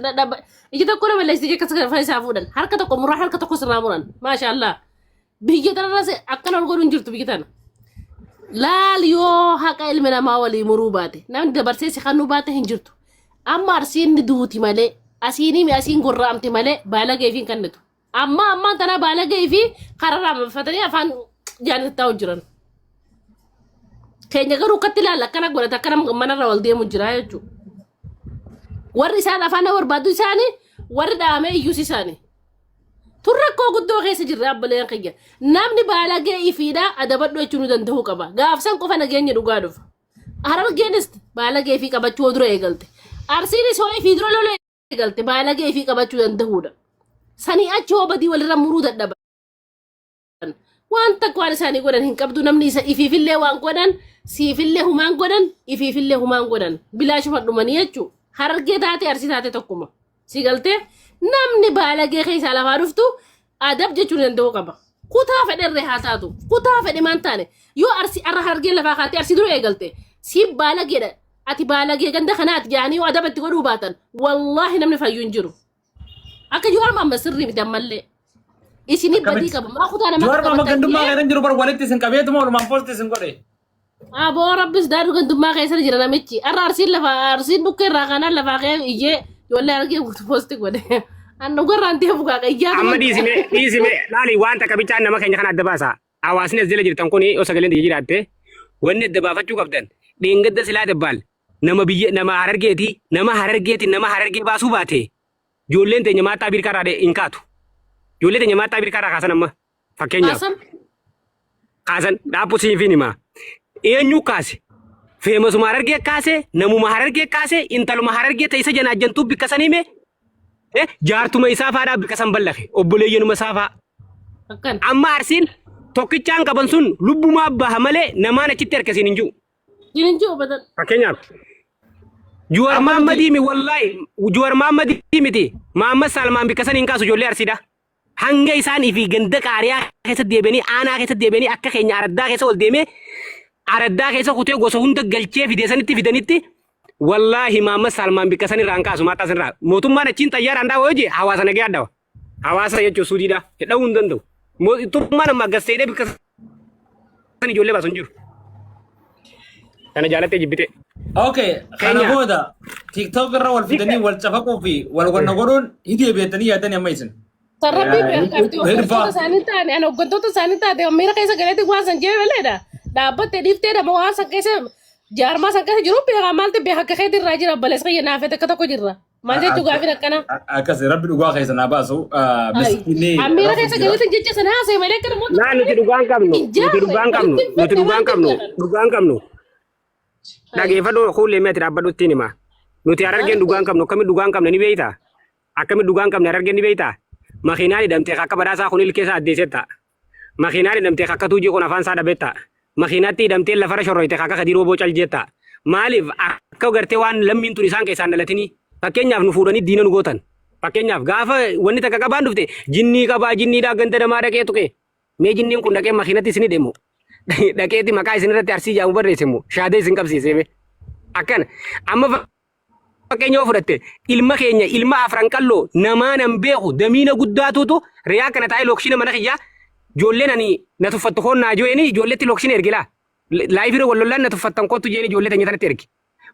iji tokko nama leessite akkas fayyisaa fuudhan. Harka tokko muraa harka tokko sirraa muran. Maashaallah. Biyya tanarras akkana ol godhuun jirtu biyya tana. Laal yoo haqa ilmi namaa walii muruu baate namni dabarsee si kannuu baate hin jirtu. Amma arsiin ni duuti malee asiin gorra'amti malee baalagee fi hin kennitu. Ammaan tana baalagee fi kararraa mafatanii afaan jaanitti taa'u jiran. Keenya garuu akkatti ilaalla akkana godhate akkana manarra wal deemu jira jechuudha. Warri isaan afaan barbaadu isaanii warri dhaamee iyyuus isaanii. Turre koo guddoo keessa jirra abbaleen kiyya. Namni baalagee ifiidha adabadhu jechuun nu danda'uu qaba. Gaafsan qofa nageenya dhugaa dhufa. Harargeenis baalagee fi qabachuu dura eegalte. Arsiinis hoo ifii dura lola eegalte baalagee fi qabachuu danda'uudha. Sanii achi hoo badii walirra muruu dadhaban. Waan takka waan isaanii godhan hin qabdu namni isa ifiifillee waan godhan siifillee humaan godhan ifiifillee humaan godhan bilaashuma dhumanii jechuudha. Harargee taate arsii taate tokkuma. Si galtee namni baalagee keessaa lafaa dhuftu adab jechuun danda'uu qaba. Kutaa fedherree haa taatu. Kutaa fedhe maan taane yoo arsi arra Harargee lafaa kaatee arsii dura eegalte si baalageedha. Ati baalagee ganda kanaati jaanii yoo adabatti godhuu baatan wallaahi namni fayyuu hin jiru. Akka yoo harma amma sirrii miti ammallee. Isini badii qaba. Maa kutaa nama Juwar mama gandummaa keessan jiru bar walitti isin qabeetuma walumaan poosti isin godhe. Aboo rabbis daadhu gandummaa keessa jira namichi. Arra arsiin bukkee irraa kanaan lafaa kee iyyee ijoollee argee guutu poosti godhe. Anna gorraan ta'e bukaa qayyaa. Amma dhiisime laali waan takka bichaan nama keenya kana adda baasa. Hawaasni as jala jirtan kun yoo sagaleen biyya jiraatte wanni adda baafachuu qabdan. Dheengadda silaa dabbaal nama harargeeti baasuu baate ijoolleen teenya maataa birkaraa hin kaatu. Ijoollee teenya maataa birkaraa kaasan amma fakkeenyaaf. Kaasan dhaabbu siifin himaa. Eenyu kaase? Feemasuma Harargee kaase, namuma Harargee kaase, intaluma Harargee ta'isa janaajjantuu bikka san hime. Jaartuma isaa faadhaa bikka san ballafe, obboleeyyanuma isaa faa. Amma arsiin tokkichaan qaban sun lubbumaa baha malee namaan achitti harkasiin hin jiru. Hin jiru badan. Fakkeenyaaf. Juwar Mahammadii mi wallaahi Juwar Mahammadii miti. Mahammad Salmaan bikka san hin kaasu ijoollee arsiidha. Hanga isaanii fi ganda qaariyaa keessatti deebi'anii aanaa keessatti deebi'anii akka keenya araddaa keessa ol deemee araddaa keessa kutee gosa hunda galchee fidee sanitti fidanitti wallaahi Mahammad Salmaan bikka san irraan kaasu maataa sanirraa mootummaan achiin xayyaaraan dhawa hojii hawaasa nagee addawa hawaasa jechuun suudiidha jedhuu hin danda'u mootummaan amma gasteedhee bikka san ijoollee baasu hin jiru. Kana jaalattee jibbite. Okay, kana booda TikTok irra wal fidanii wal cafaquu fi wal wanna godhuun hidii beektanii yaadanii amma isin. Sarabbii beekatti hooggantoota isaanii taane ani hooggantoota isaanii taate miira keessa galeetti waan san jeebeleedha. Dhaabbattee dhiiftee dama waan san keessa jaarmaa san keessa jiru beekaa maalti beekaa akka keetti irraa jira balees kiyya naafee takka tokko jirra. Maal jechuu gaafin akkana. Akkasi rabbi dhugaa keessa naa baasu. Miira keessa galeetti jecha sana haasee malee akka namoota. Naa nuti dhugaan qabnu. Dhageeffadhu kuulee mi'atti dhaabbadhutti nima. Nuti Harargeen dhugaan qabnu akkamitti dhugaan qabna ni beeyta. Akkamitti dhugaan qabna Harargeen ni beeyta. Makiinaan hidhamtee akka badhaasaa kun ilkeessa addeessetta. Makiinaan hidhamtee akka tuujii kun afaan isaa dhabetta. Makiinaatti hidhamtee lafarra shorroyte akka kadiroo bocal jetta. Maaliif akka gartee waan lammiin tun isaan keessaan dhalatini Fakkeenyaaf nu fuudhanii diina nu gootan. Fakkeenyaaf gaafa wanni takka qabaan dhufte jinnii qabaa jinniidhaa ganda namaa dhaqee tuqe. Mee jinniin kun dhaqee makiinatti isin deemu. Dhaqeetti maqaa isin irratti arsii jaamu barreesse immoo shaadee isin qabsiisee be. Akkana amma fakkeenya fudhatte ilma keenya ilma afran qalloo namaan an beeku damiina guddaatutu riyaa kana taa'ee lookshina mana kiyyaa ijoolleen ani na tuffattu koon naa jo'eeni ijoolletti lookshina ergilaa. Laayifira wallollaan na tuffattan kottu jeeni ijoollee teenya tanatti ergi.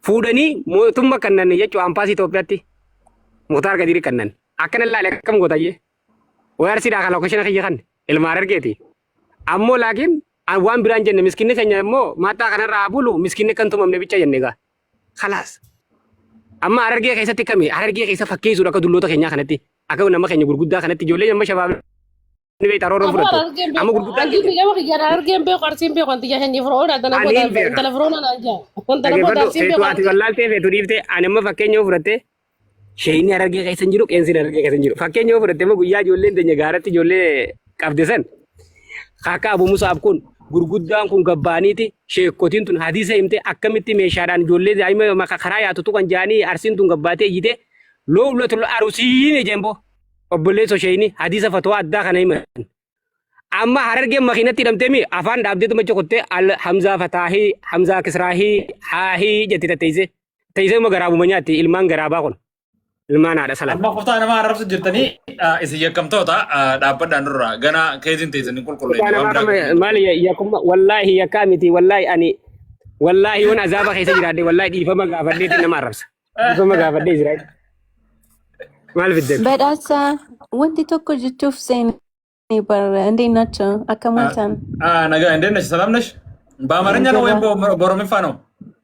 Fuudhanii mootummaa kannan jechuun ampaasii Itoophiyaatti mootaar gadiiri kannan akkana ilaale akkam gootayyee. Wayarsiidhaa kan lookshina kiyya kan ilmaan argeeti. Ammoo laakiin waan biraan jenne miskinni keenya immoo maataa kanarraa bulu miskinni kan tumamne bicha jenne egaa. Khalaas. Amma Harargee keessatti kami Harargee keessa fakkeessuudha akka dulloota keenyaa kanatti akka nama keenya gurguddaa kanatti ijoollee amma shabaab ni beektaa roorroon fudhattu. Amma gurguddaan keenya. Harargeen beeku arsiin beeku wanti jahan jiru dana booda telefoona naan jaa. Dana booda arsiin beeku. Ati wallaaltee feetu dhiiftee ani amma fakkeenya fudhattee sheeyini Harargee keessa hin jiru qeensi Harargee keessa hin jiru. Fakkeenya fudhattee immoo guyyaa ijoolleen teenya gaaratti ijoollee qabde san akka Abu Musaab kun gurguddaan kun gabbaaniiti sheekotiin tun hadiisa himte akkamitti meeshaadhaan ijoollee daa'ima maka karaa yaatu tuqan jaanii arsiin tun gabbaatee iyyite looblotul arusiin jembo obboleesso sheeyini hadiisa fatwaa addaa kana himan amma Harargeen makiinatti hidhamtee mi afaan dhaabdeetu macha kottee al hamzaa fataahii hamzaa kisraahii haahii jetti teessee immoo garaabuma nyaatti ilmaan garaabaa kun ilmaan haadha salaa. Amma qoftaa nama arrabsu jirtanii isin yakkamtoota dhaabbadhaan durra gana keesin teessanii qulqulleessu. Maali yakkuma wallaahi yakkaa miti wallaahi ani wallaahi waan azaaba keessa jiraadde wallaahi dhiifama gaafadheetti nama arrabsa. Dhiifama gaafadhee jira. Maal fiddan? Badhaasa wanti tokko jechuuf seenee bara እንደት ናቸው? አከማልታን ነገ እንዴት ነሽ? ሰላም ነሽ? በአማርኛ ነው ወይም በኦሮምኛ ነው?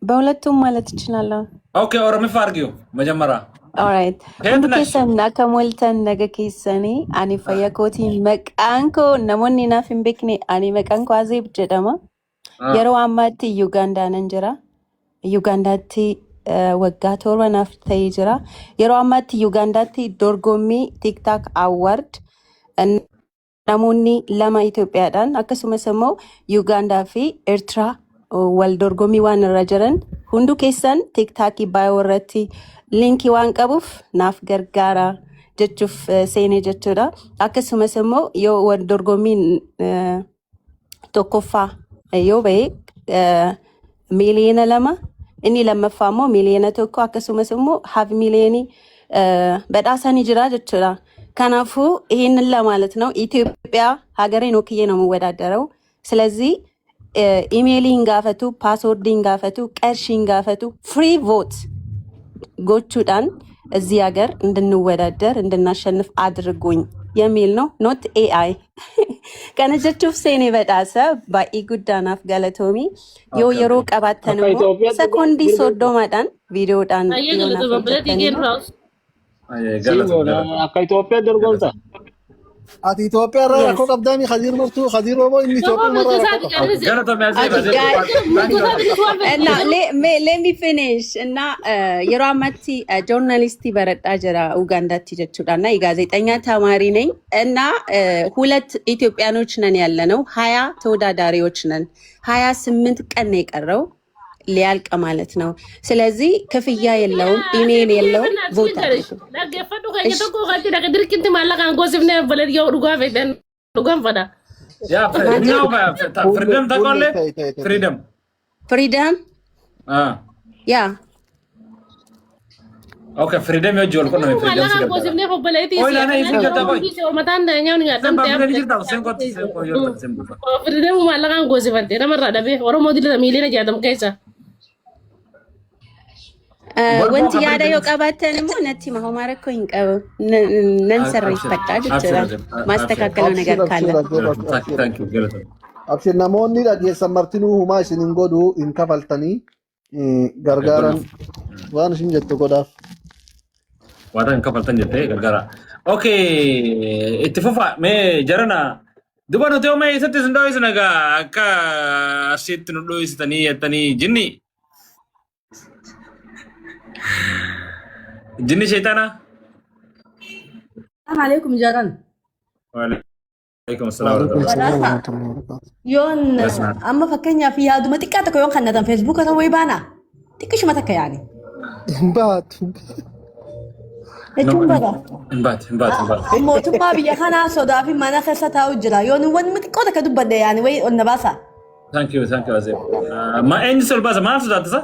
በሁለቱም ማለት እችላለሁ። ኦኬ ኦሮምኛ አድርጊው መጀመሪያ Alright. Hundi keessan akka moltan naga keessanii ani fayyaa kootiin maqaan koo namoonni naaf hin beekne ani maqaan koo Azeeb jedhama. Yeroo ammaatti Ugandaanan jira. Ugandaatti waggaa torba naaf ta'ee jira. Yeroo ammaatti Ugandaatti dorgommii TikTok Award namoonni lama Itoophiyaadhaan akkasumas immoo Ugandaa fi Eertiraa wal dorgommii waan irra jiran hundu keessan TikTok baay'oo irratti linkii waan qabuuf naaf gargaara jechuuf seenee jechuudha. Akkasumas immoo yoo wal dorgommiin tokkoffaa yoo ba'e miiliyoona 2 inni lammaffaa immoo miiliyoona 1 akkasumas immoo haaf miiliyoonii badhaasanii jira jechuudha. Kanaafuu ይሄንን ለማለት ነው ኢትዮጵያ ሀገሬን ወክዬ ነው የምወዳደረው። ስለዚህ ኢሜይሊን ጋፈቱ፣ ፓስወርዲን ጋፈቱ፣ ቀርሺን ጋፈቱ፣ ፍሪ ቮት ጎቹዳን እዚህ ሀገር እንድንወዳደር እንድናሸንፍ አድርጉኝ የሚል ነው። ኖት ኤአይ ከነጀቹፍ ሴኔ በዳሰ ባኢ ጉዳናፍ ገለቶሚ ዮ የሮ ቀባተን ሰኮንዲ ሶዶ ማዳን ቪዲዮዳን akka Itoophiyaa dorgomta. Ati Itoophiyaa irraa rakkoo qabdaami Khadiir Murtuu Khadiir Rooboo inni Itoophiyaa irraa rakkoo qabda. Let me finish. እና yeroo ammaatti journalistii baradhaa jira Ugaandaatti jechuudha እና የጋዜጠኛ ተማሪ ነኝ እና ሁለት ኢትዮጵያኖች ነን ያለነው 20 ተወዳዳሪዎች ነን 28 ቀን ነው የቀረው ሊያልቅ ማለት ነው። ስለዚህ ክፍያ የለውም፣ ኢሜል የለውም። ቮት አድርጉ። ለገፈዱ ከየተቆ ጋር ድርቅንት ማላካን ጎስብነ በለድ ያው ዱጋ ፈደን ዱጋን ፈዳ ያ ፍሪደም ታቆለ ፍሪደም ያ ኦኬ ፍሪደም የጆል ኮ ነው ፍሪደም ማላካን ጎስብነ በለድ ኦይ ላና ይፈታ መታን ኛውን ያደም ፍሪደም ማላካን ጎስበንቴ ነመራ ደቤ ኦሮሞ ዲለ ሚሊነ ያደም ከይሳ wanti yaada yoo qabaatan immoo natti ma homaa rakkoo hin qabu nan sirreeffadhaa jechuudha maastakaakkaloo nagar kaalla. Abshir namoonni dhageessan martinuu humaa isin hin godhu hin kafaltanii gargaaran waan isin jettu godhaaf. Waan hin kafaltan jettee gargaara. Okay, itti fufa mee jarana duba nuti homaa eessatti isin dhoo'isu nagaa akka asitti nu dhoo'isitanii jettanii jinni. Jinni shaytaana. Assalamu alaikum jaran. Waalaikum assalam. Yoon amma fakkeenyaaf yaaduma xiqqaa tokko yoon kannatan feesbuuka ta'uu baana xiqqishuma takka yaani. Baatu. jechuun bara. Mootummaa biyya kanaa sodaa fi mana keessa taa'u jira. Yoo nu wanni xiqqoo takka dubbadde yaani wayi onna baasa. Thank you, Azim. Eenyu sul baasa maal sodaatisa?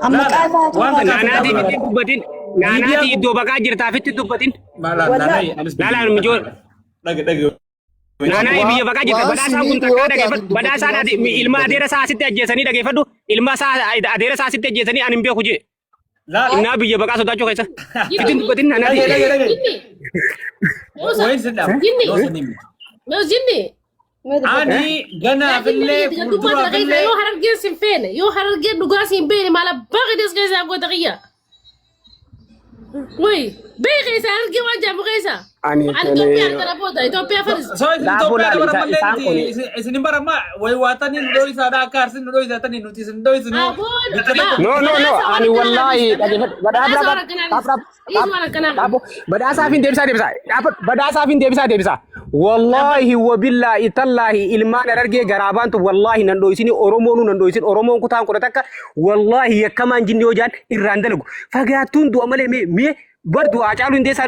Amma qaasaa Wanta Naanaati itti dubbatin. Naanaati iddoo baqaa jirtaafitti dubbatin. Laalaan mijoo. Naanaa biyya baqaa jirta. Badhaasaa kun takkaa dhageeffadhu. Badhaasaa ilma adeera isaa asitti ajjeesanii dhageeffadhu. Ilma isaa adeera isaa asitti ajjeesanii ani hin beeku jee. Innaa biyya baqaa sodaachuu keessa. Itti dubbatin naanaati. Jinni. Ani ganaafillee fuulduraafillee. Yoo harargeen sin feene yoo harargeen dhugaa sin beene maala baqa des keessaa goota qiyya. Wai bee keessaa harargee waan jaamu keessaa. Ani Itoophiyaa kana booda Itoophiyaa faris. Itoophiyaa dura mallee isin barama way waatanii nu dho'isaa dha akka arsin nu dho'isatanii nuti isin dho'isinu. No. Ani wallahi badhaasaafin deebisaa. Wallahi wabillahi tallahi ilmaan harargee garaabaantu wallahi nan dho'isini Oromoonu nan dho'isin Oromoon kutaan kudha takka wallahi yakkamaan jinni yoo jaan irraan dalagu. Fagaattuun du'a malee mee bardu Haacaaluu Hundeessaa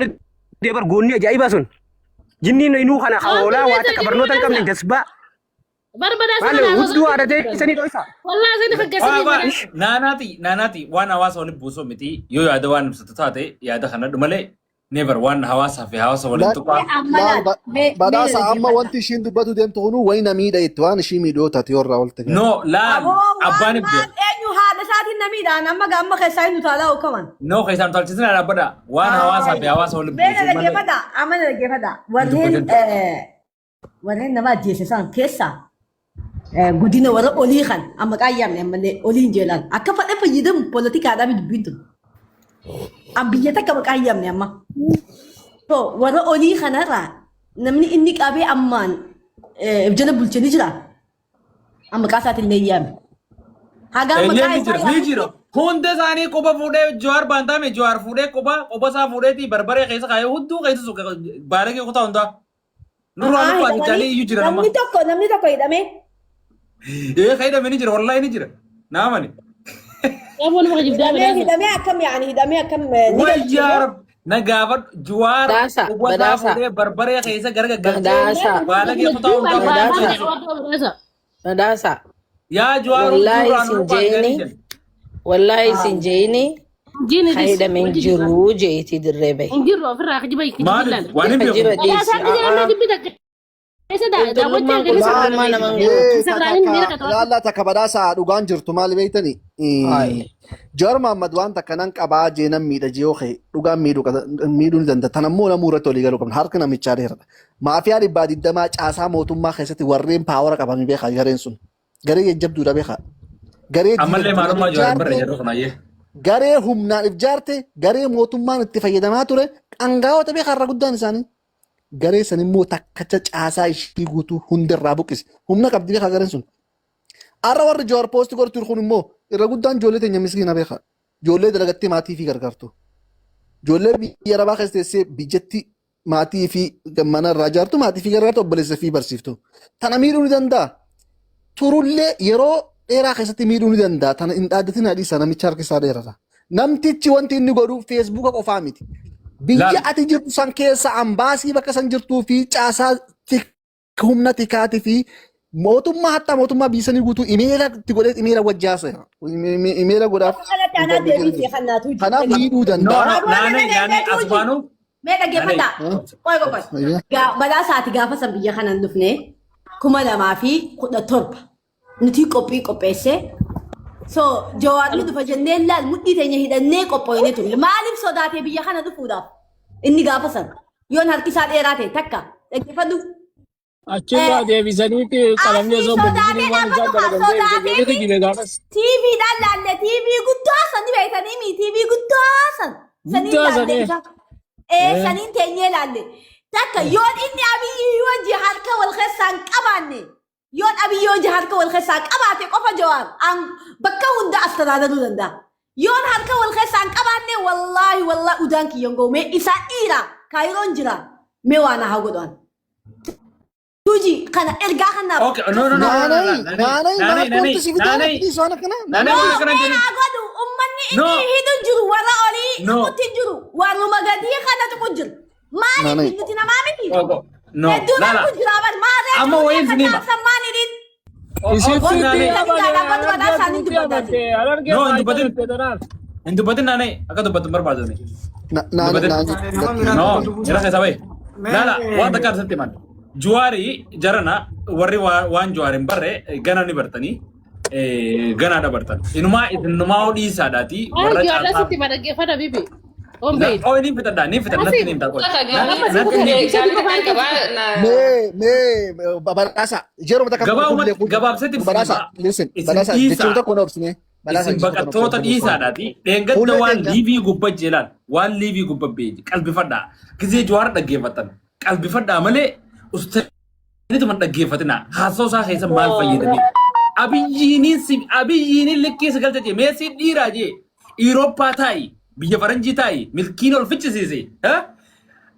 deebar goonni ajaa'ibaa sun. Jinniin inuu kana haolaa waa takka barnoota hin qabne jasbaa. Malee hudduu aadatee isanii dho'isaa. Wallahi isin fakkeessanii. Naanaati waan hawaasa waliin buusoo miti yoo yaada waan ibsatu taate yaada kana malee never waan hawaasaa fi hawaasa waliin tuqaa. Badhaasa amma wanti ishiin dubbatu deemtu kunu wayna miidha itti waan ishii miidhoo taate warraa olte. No laal abbaan ibdee. Eenyu haadha isaatiin namiidhaan amma keessaa hin utaalaa hookaman. No keessaan tolchisin dhaabbadha waan hawaasaa fi hawaasa waliin buusoo malee. Amma dhaggeeffadha. Warreen nama ajjeesisan keessaa godina warra olii kan amma qaayyaamne ammallee oliin jeelaan akka fadhe fayyadamu poolitikaadhaaf dubbiin tun. Biyya takka qaayyaamne amma. Warra olii kanarraa namni inni qabee ammaan jala bulchanii jira. Amma qaasaatiin illee yaame. Ni jira. Hundi isaanii quba fuudhee Jawaar baantaame Jawaar fuudhee quba isaa fuudheetii barbaree keessa kaayee hudduu keessa baalegee kutaa hundaa. Nurraa nu baatichaalee iyyuu jira nama. Namni tokko hidhamee. Hidhamee ni jira wallahi ni jira. Naamani. Hidhamee akkam. Wayyaa nagaafad Jawaar quba isaa fuudhee barbaree keessa gargaggalchee baalegee kutaa hundaa. Badhaasa. Yaa Jawaar wallahi isin jeeni haydameen jiru jeeti dirree bahe. Injiru ofirraa kajiba itti Maaliif? Waan hin beeku. Laallaa takka badhaasa dhugaan jirtu maal beeytani? Jawaar Mohaammed waan takka nan qabaa jeenan miidha jiyoo kee dhugaan miidhuu ni danda'a. Tan ammoo namuu irratti walii galuu qabna. Harka namichaa dheeradha. Maafiyaa dhibbaa digdamaa caasaa mootummaa keessatti warreen paawara qaban beekaa gareen sun. Garee jajjabduudha beekaa. Ammallee maalummaa Jawaar bara jedhu kanaayyee. Garee humnaan ijaarte garee mootummaan itti fayyadamaa ture qangaa'ota beekaa irra guddaan isaanii. Garee san immoo takkacha caasaa ishii guutuu hundarraa buqqise. Humna qabdi beekaa gareen sun. Arra warri Jawaar poosti godhatu kun immoo irra guddaan ijoollee teenya miskiina beekaa. Ijoollee dalagattee maatii fi gargaartu. Ijoollee biyya arabaa keessa teessee biyyatti maatii fi mana irraa ijaartu maatii fi gargaartu obboleessa fi barsiiftu. Tana miidhuu ni danda'a. Turullee yeroo dheeraa keessatti miidhuu ni danda'a. Tana hin dhaaddatin hadhiisa namicha harki isaa dheerata. Namtichi wanti inni godhu feesbuuka qofaa miti. Biyya ati jirtu san keessa ambaasii bakka san jirtuu fi caasaa humna tikaatii fi mootummaa hatta mootummaa biyya sanii guutuu imeela itti godhee imeela wajjaasa. Imeela godhaaf. Kanaaf miidhuu danda'a. Naanee asbaanuu. Mee dhaggeeffadha. Qoy. Badhaasaati gaafa san biyya kanan dhufne 2017 nuti qopheessee Jawaar nu dhufa jennee laal mudhii teenya hidhannee qophoofnee ture. Maaliif sodaatee biyya kana dhufuudhaaf? Inni gaafa san yoon harki isaa dheeraa ta'e takka dhaggeeffadhu. Achirraa deebisaniiti qalamnee osoo bobbisanii waan isaan dalagan jibe gaafas. TVdhaan laalle TV guddaa san beektanii mi TV guddaa san. Saniin teenyee laalle. Takka yoon inni Abiyyi wajji harka wal keessaan qabaanne. Yoon Abiyyi wajji harka wal keessaan qabaate qofa Jawaar bakka hunda astanaadaduu danda'a. Yoon harka wal keessaan qabaanne wallaahi udaan kiyyan goomee isaa dhiira kaayiroon jira mee waan haa godhan. Tuji kana ergaa kanaaf. Ummanni inni hidhu jiru warra olii itti jiru Harru magadi kana tu kujur. Mali Nanay. binti na mami ni. No, Hedduun lala. kujur abar maale. Amma wayin sinima. Samani din. Isitti Nani. No, hindu batin nane. Akka dubbatu barbaadani. No, jira keessa bahe. Lala, waan takka asatti man. Juwaari jarana warri waan juwaarin barre gana ni bartanii gana dabartan. Inumaa odii isaadhaati. Warra jaarraa sitti madaggeeffata bibi. Ombeen. Oh, ini fitadha, natti ni himtaa qoy. Badhaasa yeroo mata Gabaabsatti badhaasa listen badhaasa jechuun tokko na obsine isin baqattoota dhiisaadhaati. Dheengadda waan liivii gubbaa jeelaan waan liivii gubbaa beeji qalbifadhaa. Gizee Jawaar dhaggeeffatan qalbifadhaa malee ustaanituma dhaggeeffatina haasoo isaa keessa maal fayyadame. Abiyyiiniin likkee sagalcha jee meesii dhiiraa jee Irooppaa taa'i biyya faranjii taa'i milkiin ol fichisiise.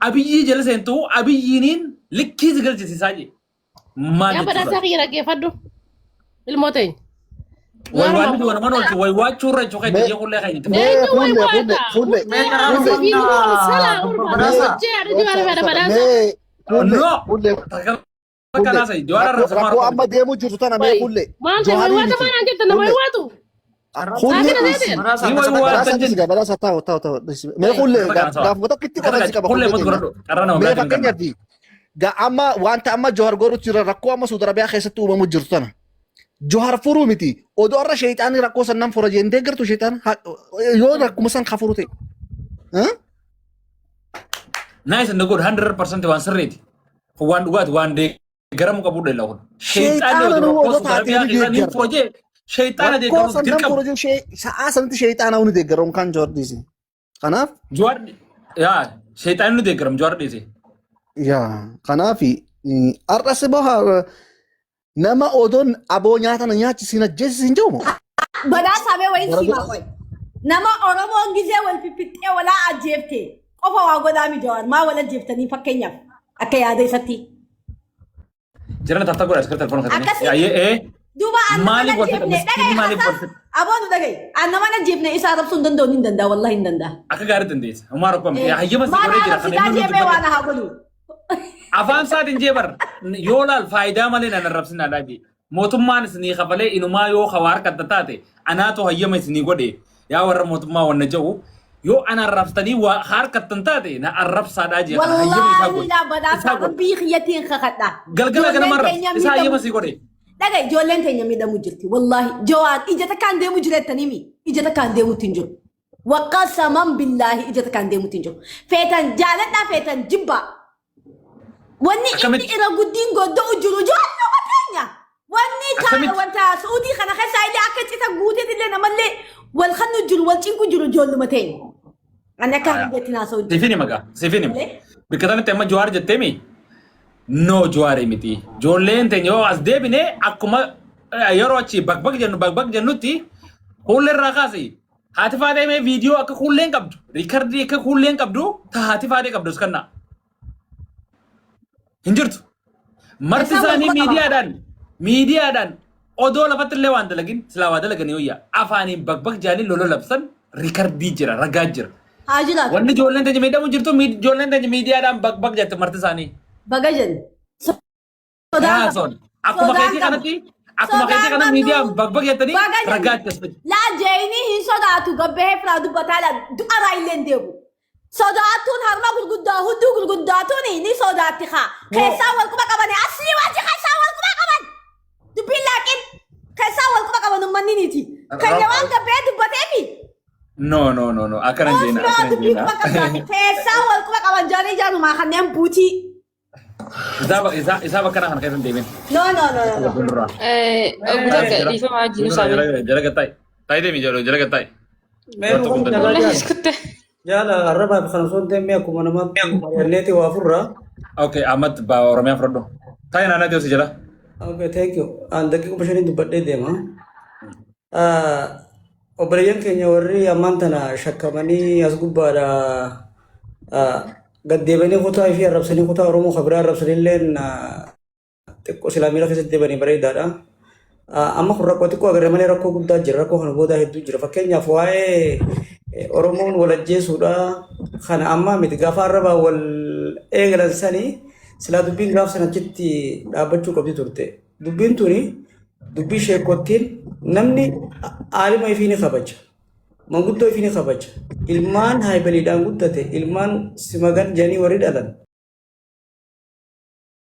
Abiyyii jala seentuu abiyyiiniin likkee sagalchisiisaa jee. Maal Yaa badhaasaa kiyya dhaggeeffadhu. Ilmoota hin. Waan duwwan mana olchu way waachuu irra chokee biyya kullee kan jiru. Rakkoo amma deemu jirtu tana mee kulle. Badhaasa ta'u. Mee kulle gaafuma tokkitti qofa si qaba. Mee fakkeenyaaf amma wanta amma Jawaar godhutti jira rakkoo amma Saudi Arabiyaa keessatti uumamu jirtu tana. Jawaar furuu miti. Odoo irra sheexaanii rakkoo sannan fura jeentee gartuu sheexaan yoo rakkuma san kafuru ta'e. Nice and good 100% waan sirriiti. Waan dhugaati waan deeggaramu qabudha ilaa kun. Sheexaanii odoo rakkoo Saudi Arabiyaa keessanii fura jee sheexaana deeggaruuf dirqamu. Sa'aa sanatti sheexaana huni deeggaramu kan Jawaar dhiise. Kanaaf. Jawaar yaa sheexaanii nu deeggaramu Jawaar dhiise. Yaa kanaaf har'as baha nama odoon aboo nyaata na nyaachisiin ajjeesisiin jiru moo? Badhaasa bee wayin simaa qoy. Nama Oromoon gizee wal fiffixxee walaa ajjeefte qofa waa godhaa mi Jawaar maa wal ajjeeftanii fakkeenyaaf akka yaada isatti. Jirana taata godha iskirta telefoon Akkasii. Duuba maaliif wal fixa maaliif wal fixa? Aboonu dhagaye nama ajjeefne isaa rabsuu hin danda'u hin danda'a wallahi hin danda'a. Akka gaarii dandeessa. Humaa rakkoo hayyama si godhee jira. Maal arrabsitaa waan haa godhu. Afaan isaatiin jeebar yoo laal faayidaa malee nan arrabsinaadhaa jee. Mootummaan isinii kafalee inumaa yoo hawaar kadda taate anaatu hayyama isinii godhe yaa warra mootummaa wanna jedhu yoo ana arrabsitanii harkattan taate na arrabsaadhaa jee. Wallaahi laa badhaasa rabbii xiyyatiin kakadha. Galgala ganama arrabsa isaa hayyama sii godhe. Dhagaa ijoolleen teenya miidhamuu jirti wallaahi Jawaar ija takkaan deemu jireettanii mi ija takkaan deemuutti hin jiru. Waqasaman billaahi ija takkaan deemuutti hin jiru. Feetan jaaladhaa feetan jibbaa. Wanni inni irra guddiin godda'u jiru ijoolluma teenya. Wanni wanta Suudii kana keessaa illee akka cita guuteet illee namallee wal kannu jiru wal cinku jiru ijoolluma teenya. Ani akka hojjetti naasoo jiru. Siifini magaa siifini. Bikka tanatti amma Jawaar jetteemi. No Jawaari miti. Ijoolleen teenya yoo as deebine akkuma yeroo achi bakbak jennutti hullee irraa kaasi. Haati faadee mee viidiyoo akka hulleen qabdu riikardii akka hulleen qabdu ta haati faadee qabdu iskannaa. Hinjirtu. Marti isaanii miidiyaadhaan odoo lafatti illee waan dalagin silaa waa dalaganii hoyyaa afaaniin bakbak jaanii lolo labsan riikardii jira ragaa jira. Haa jiraatu. Wanni ijoolleen teenya miidhamu jirtu ijoolleen teenya miidiyaadhaan bakbak jette marti isaanii. Baga jennu. Akkuma keetii kana miidiyaan bakbak jettanii ragaa itti. Laa jeeyinii hin sodaatu gabbahee firaa dubbataa du'araa illee hin deebu. Sodaatuun harma gurguddaa hudduu gurguddaatuun ni sodaatti haa. Keessaa wal quba qabanii asii waanti keessaa wal quba qaban. Dubbiin laaqin keessaa wal quba qaban uummanni niiti. Keenya waan gabbee dubbateefi. No. Akkana jeena. Keessaa wal quba qaban jaanii jaanumaa kanneen buutii. Isaa bakka kana keessa hin deemin. No. Jala gattaay. Taayii deemi jala gattaay. Jala arraba kan son temme akkuma nama neeti waa furra. Okay, Ahmad ba Oromiyaa fudhadhu. Taayii naannoo teessu jala. Okay, thank you. Aan daqiiqa bashaniin dubbadhee deema. Obboleeyyan keenya warri ammaan tana shakkamanii as gubbaadha gaddeebanii kutaa fi arrabsanii kutaa Oromoo kabiraa arrabsanii illeen xiqqoo Islaamiidha keessatti deebanii bareedaadha. Amma kun rakkoo xiqqoo agarre malee rakkoo guddaa jira. Rakkoo kana booda hedduu jira. Fakkeenyaaf waa'ee Oromoon wal ajjeesuudha. kana amma miti gaafa arraba wal eegalan sanii silaa dubbiin gaaf sanachitti dhaabbachuu qabdi turte. Dubbiin tuni dubbii sheekottiin namni aalima ifii ni kabaja. Manguddoo ifii ni kabaja. Ilmaan haybaliidhaan guddate ilmaan simagan janii warri dhalan.